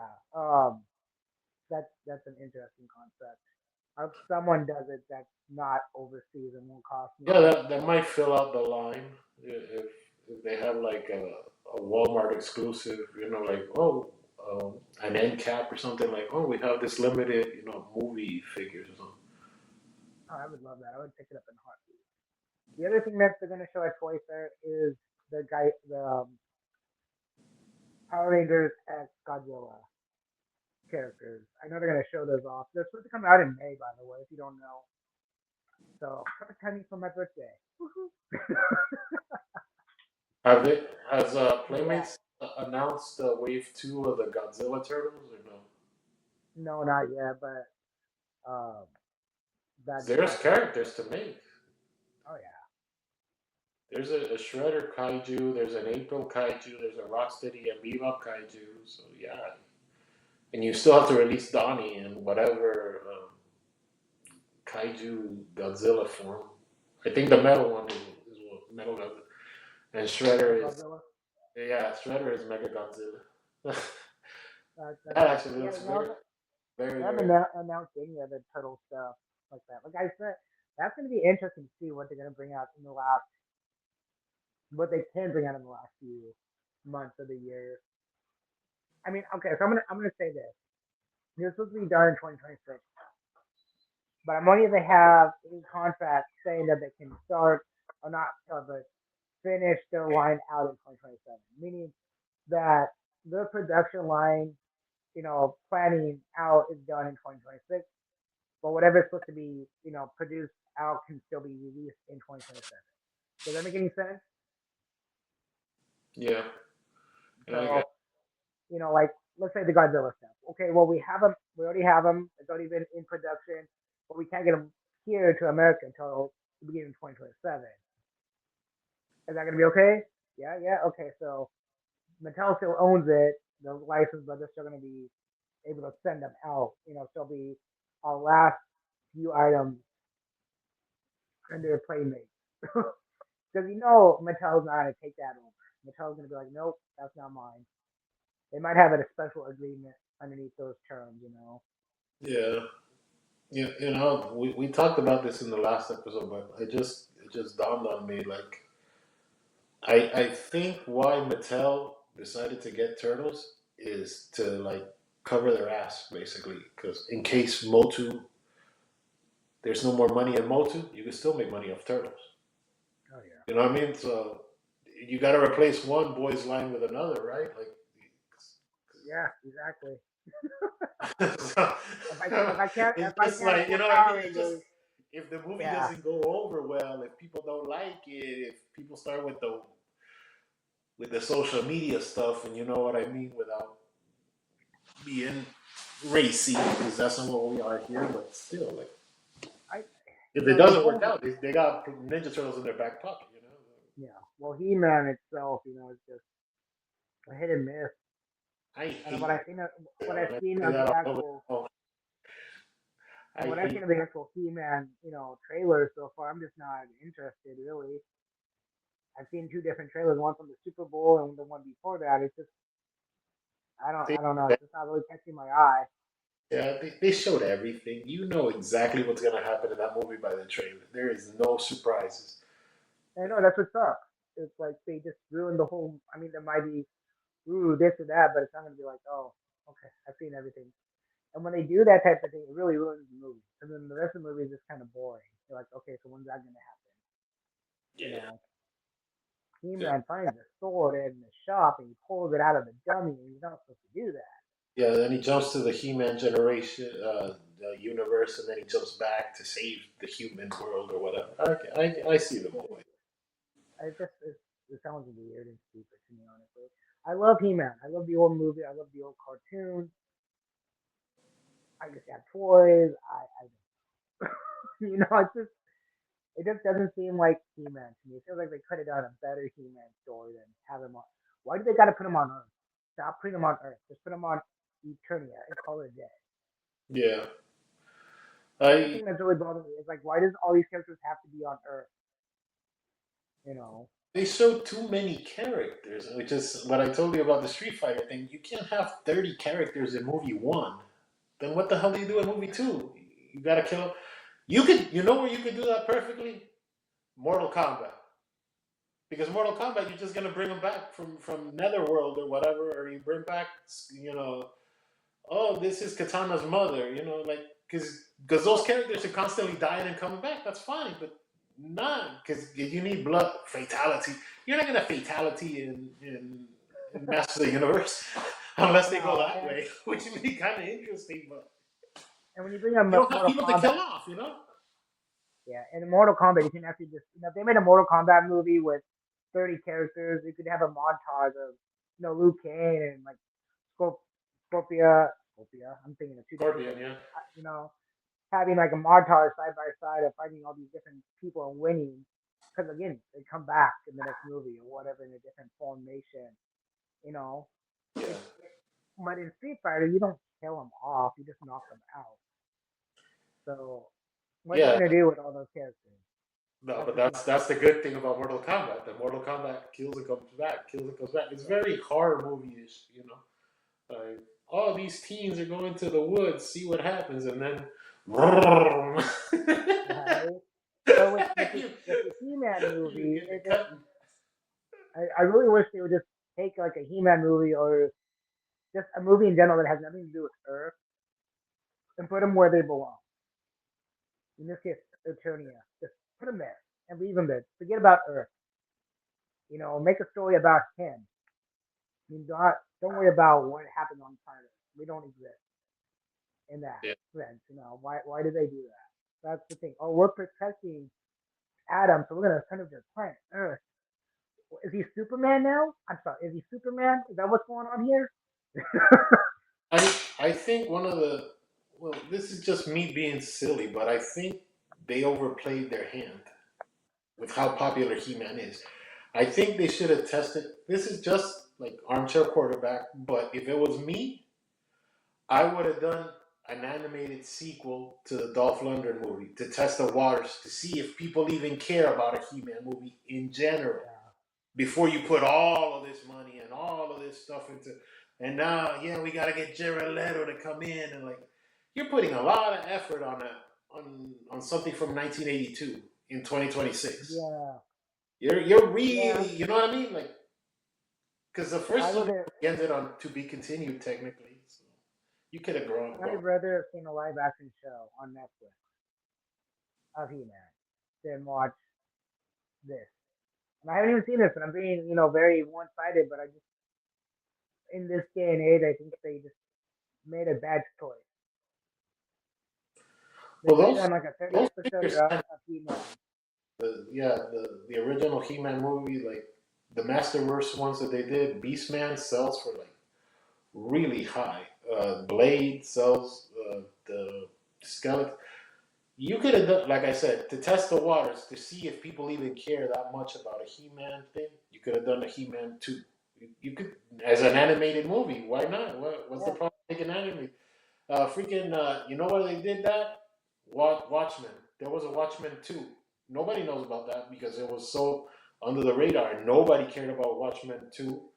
that's an interesting concept. I hope someone does it that's not overseas and won't cost yeah, money. that might fill out the line if they have like a Walmart exclusive, like an end cap or something like, oh, we have this limited, movie figures or something. Oh, I would love that. I would pick it up in a heartbeat. The other thing that they're going to show at Toy Fair is the Power Rangers X Godzilla characters. I know they're going to show those off. They're supposed to come out in May, by the way, if you don't know. So perfect timing for my birthday. Have they has Yeah. Playmates announced Wave 2 of the Godzilla turtles or no? No, not yet, but um, 'Cause that there's that is. characters to make. Oh yeah. There's a Shredder kaiju, there's an April kaiju, there's a Rocksteady and Bebop kaiju. So yeah, and you still have to release Donnie in whatever kaiju Godzilla form. I think the metal one is what metal Godzilla, and Metal Shredder is Godzilla. Shredder is Mega Godzilla. That's That good. actually Yeah, looks no, very very they haven't very cool. announced any of the turtle stuff like that. Like I said, that's going to be interesting to see what they're going to bring out in the last, what they can bring out in the last few months of the year. I mean, okay, so I'm gonna say this. This supposed to be done in 2026, but I'm wondering if they have any contract saying that they can start or not start, but finish their line out in 2027, meaning that their production line, you know, planning out is done in 2026, but whatever's supposed to be, you know, produced out can still be released in 2027. Does that make any sense? Yeah, I guess. So, you know, like let's say the Godzilla stuff. Okay, well we have them, we already have them. It's already been in production, but we can't get them here to America until the beginning of 2027. Is that gonna be okay? Yeah, yeah. Okay, so Mattel still owns it, the license, but they're still gonna be able to send them out. You know, still be our last few items under Playmate. Because you know Mattel's not gonna take that over. Mattel's gonna be like, nope, that's not mine. They might have a special agreement underneath those terms, you know. Yeah, we talked about this in the last episode, but it just dawned on me like I think why Mattel decided to get turtles is to like cover their ass basically because in case Motu there's no more money in Motu, you can still make money off turtles. Oh yeah. You know what I mean? So you got to replace one boys line with another, right? Yeah, exactly. Like, so, If it's I just can't like, you afford know what I Power mean? It's just Rangers, if the movie yeah, doesn't go over well, if people don't like it, if people start with the social media stuff, and you know what I mean, without being racy, because that's not what we are here. But still, like, I if you it know the doesn't work whole out, they got Ninja Turtles in their back pocket, you know. yeah. Well, He-Man itself, is just a hit and miss. I And hate what when I've I seen say of that the all over. actual, Oh, and I what I've seen hate. of the actual He-Man, trailer so far, I'm just not interested really. I've seen two different trailers, one from the Super Bowl and the one before that. It's just, They, I don't know. It's just not really catching my eye. yeah, they showed everything. You know exactly what's gonna happen in that movie by the trailer. There is no surprises. And I know that's what sucks. It's like they just ruined the whole. I mean, there might be ooh this or that, but it's not gonna be like, oh, okay, I've seen everything. And when they do that type of thing, it really ruins the movie. And then the rest of the movie is just kind of boring. You're like, okay, so when's that gonna happen? You Yeah. know, Yeah. He-Man finds a sword in the shop and he pulls it out of the dummy, and he's not supposed to do that. Yeah, then he jumps to the He-Man generation, the universe, and then he jumps back to save the human world or whatever. I see the movie. It sounds weird and stupid to me, honestly. I love He-Man. I love the old movie. I love the old cartoon. I just have toys. It just doesn't seem like He-Man to me. It feels like they could have done a better He-Man story than have him on. Why do they got to put him on Earth? Stop putting him on Earth. Just put him on Eternia and call it a day. Yeah, That's the I thing that's really bothering me. It's like, why does all these characters have to be on Earth? You know? they show too many characters, which is what I told you about the Street Fighter thing. You can't have 30 characters in movie one. Then what the hell do you do in movie two? You gotta kill. You know where you could do that perfectly? Mortal Kombat. Because Mortal Kombat, you're just gonna bring them back from Netherworld or whatever, or you bring back, you know, oh, this is Katana's mother, like because those characters are constantly dying and coming back. That's fine, but not because you need blood fatality. You're not gonna fatality in Masters of the Universe unless they go No, that way, which would be kind of interesting. But and when you bring up you don't have Mortal people to kill Kombat, off. yeah, in Mortal Kombat, you can actually just, if they made a Mortal Kombat movie with 30 characters, you could have a montage of, Liu Kang and like Scorp- Scorpia. I'm thinking of two different Scorpion, characters. yeah, Having like a montage side by side of fighting all these different people and winning. Because again, they come back in the next movie or whatever in a different formation. You know, yeah, it's but in Street Fighter, you don't kill them off; you just knock them out. So, what are you yeah. gonna do with all those characters? No, That's but the thing. that's the good thing about Mortal Kombat. That Mortal Kombat kills and comes back, kills and comes back. It's very horror movie-ish. Like, all these teens are going to the woods, see what happens, and then Right? But you, with the He-Man you movie, get the cut. I really wish they would just take like a He-Man movie or just a movie in general that has nothing to do with Earth and put them where they belong. In this case, Eternia. Just put them there and leave them there. Forget about Earth. Make a story about him. I mean, don't worry about what happened on planet Earth. We don't exist in that Yeah. sense. Why do they do that? That's the thing. Oh, we're protecting Adam, so we're gonna send him to planet Earth. Is he Superman now? I'm sorry. Is he Superman? Is that what's going on here? I think one of the well, this is just me being silly, but I think they overplayed their hand with how popular He-Man is. I think they should have tested. This is just like armchair quarterback, but if it was me, I would have done an animated sequel to the Dolph Lundgren movie to test the waters to see if people even care about a He-Man movie in general Yeah. before you put all of this money and all of this stuff into. And now, yeah, we got to get Jared Leto to come in and like you're putting a lot of effort on on something from 1982 in 2026. Yeah. You're Yeah. really, you know what I mean? Like, because the I first would He-Man have. ended on to be continued technically. So you could have grown. I'd rather have seen a live action show on Netflix of He-Man than watch this. And I haven't even seen this, and I'm being, very one-sided. But I just, in this day and age, I think they just made a bad choice. They Well, could have done like a 30 those episode figures, run of He-Man. the original He-Man movie, like the Masterverse ones that they did, Beastman sells for like really high. Blade sells the skeleton. You could have done, like I said, to test the waters to see if people even care that much about a He-Man thing. You could have done a He-Man 2. You could, as an animated movie. Why not? What's the Yeah. problem making anime? You know why they did that? Watchmen. There was a Watchmen 2. Nobody knows about that because it was so under the radar. Nobody cared about Watchmen 2,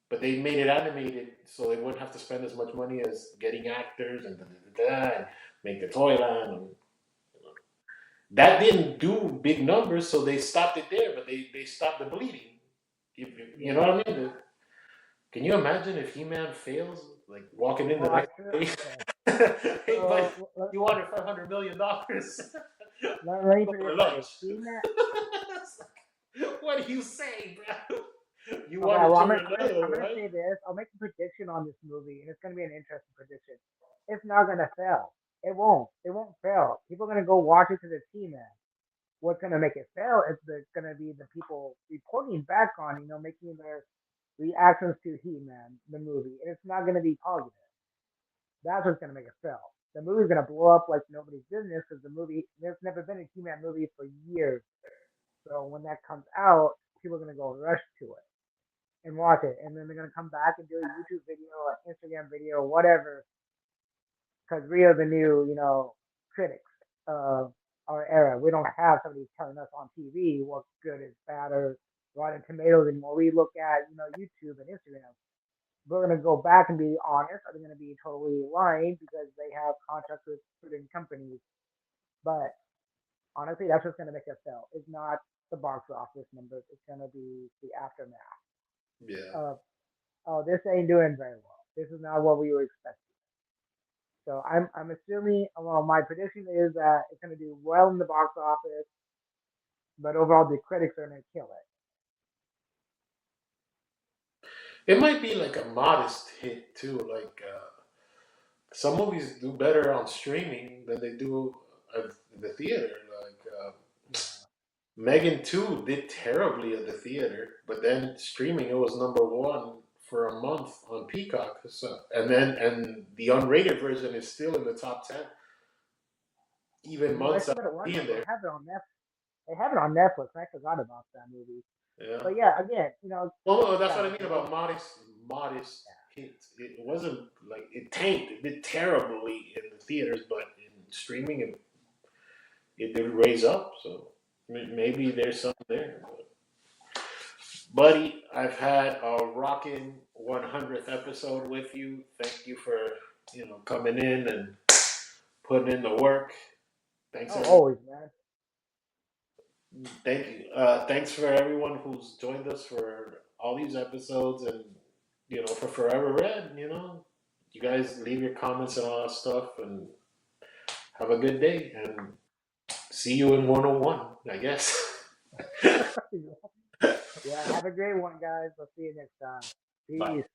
but they made it animated so they wouldn't have to spend as much money as getting actors and and make the toy line. And that didn't do big numbers, so they stopped it there, but they stopped the bleeding. You know Yeah. what I mean? Can you imagine if He-Man fails, like walking in the Well, next sure. day? Okay. Hey, buddy, So you wanted $500 million let me for put it this lunch. way. He-Man. What do you say, bro? You Okay, wanted well, I'm Jordan, gonna right? say this. I'll make a prediction on this movie, and it's gonna be an interesting prediction. It's not gonna fail. It won't. It won't fail. People are gonna go watch it because it's He-Man. What's gonna make it fail is gonna be the people reporting back on, making their reactions to He-Man, the movie, and it's not gonna be positive. That's what's gonna make it fail. The movie's gonna blow up like nobody's business because the movie there's never been a He-Man movie for years. So when that comes out, people are gonna go rush to it and watch it, and then they're gonna come back and do a YouTube video, an Instagram video, whatever, because we are the new, critics of our era. We don't have somebody telling us on TV what's good is bad or Rotten Tomatoes anymore. We look at, YouTube and Instagram. We're gonna go back and be honest. Are they gonna be totally lying because they have contracts with certain companies? But honestly, that's what's gonna make us sell. It's not the box office numbers. It's gonna be the aftermath Yeah. of, oh, this ain't doing very well. This is not what we were expecting. So I'm assuming, well, my prediction is that it's going to do well in the box office, but overall the critics are going to kill it. It might be like a modest hit too. Like some movies do better on streaming than they do in the theater. Like Yeah. Megan 2 did terribly at the theater, but then streaming it was number one for a month on Peacock. So, and the unrated version is still in the top 10, even I months still after got to watch being it. They there. have it on Netflix. They have it on Netflix. And I forgot about that movie. Yeah. But yeah, again, Well, no, that's what I yeah, mean about modest hits. It wasn't like it tanked. It did terribly in the theaters, but in streaming, it did raise up. So maybe there's something there. But, buddy, I've had a rocking 100th episode with you. Thank you for coming in and putting in the work. Thanks oh, everyone. always, man. Thank you. Thanks for everyone who's joined us for all these episodes and for Forever Red. You guys leave your comments and all that stuff and have a good day and see you in 101, I guess. Yeah, have a great one, guys. I'll see you next time. Bye. Peace.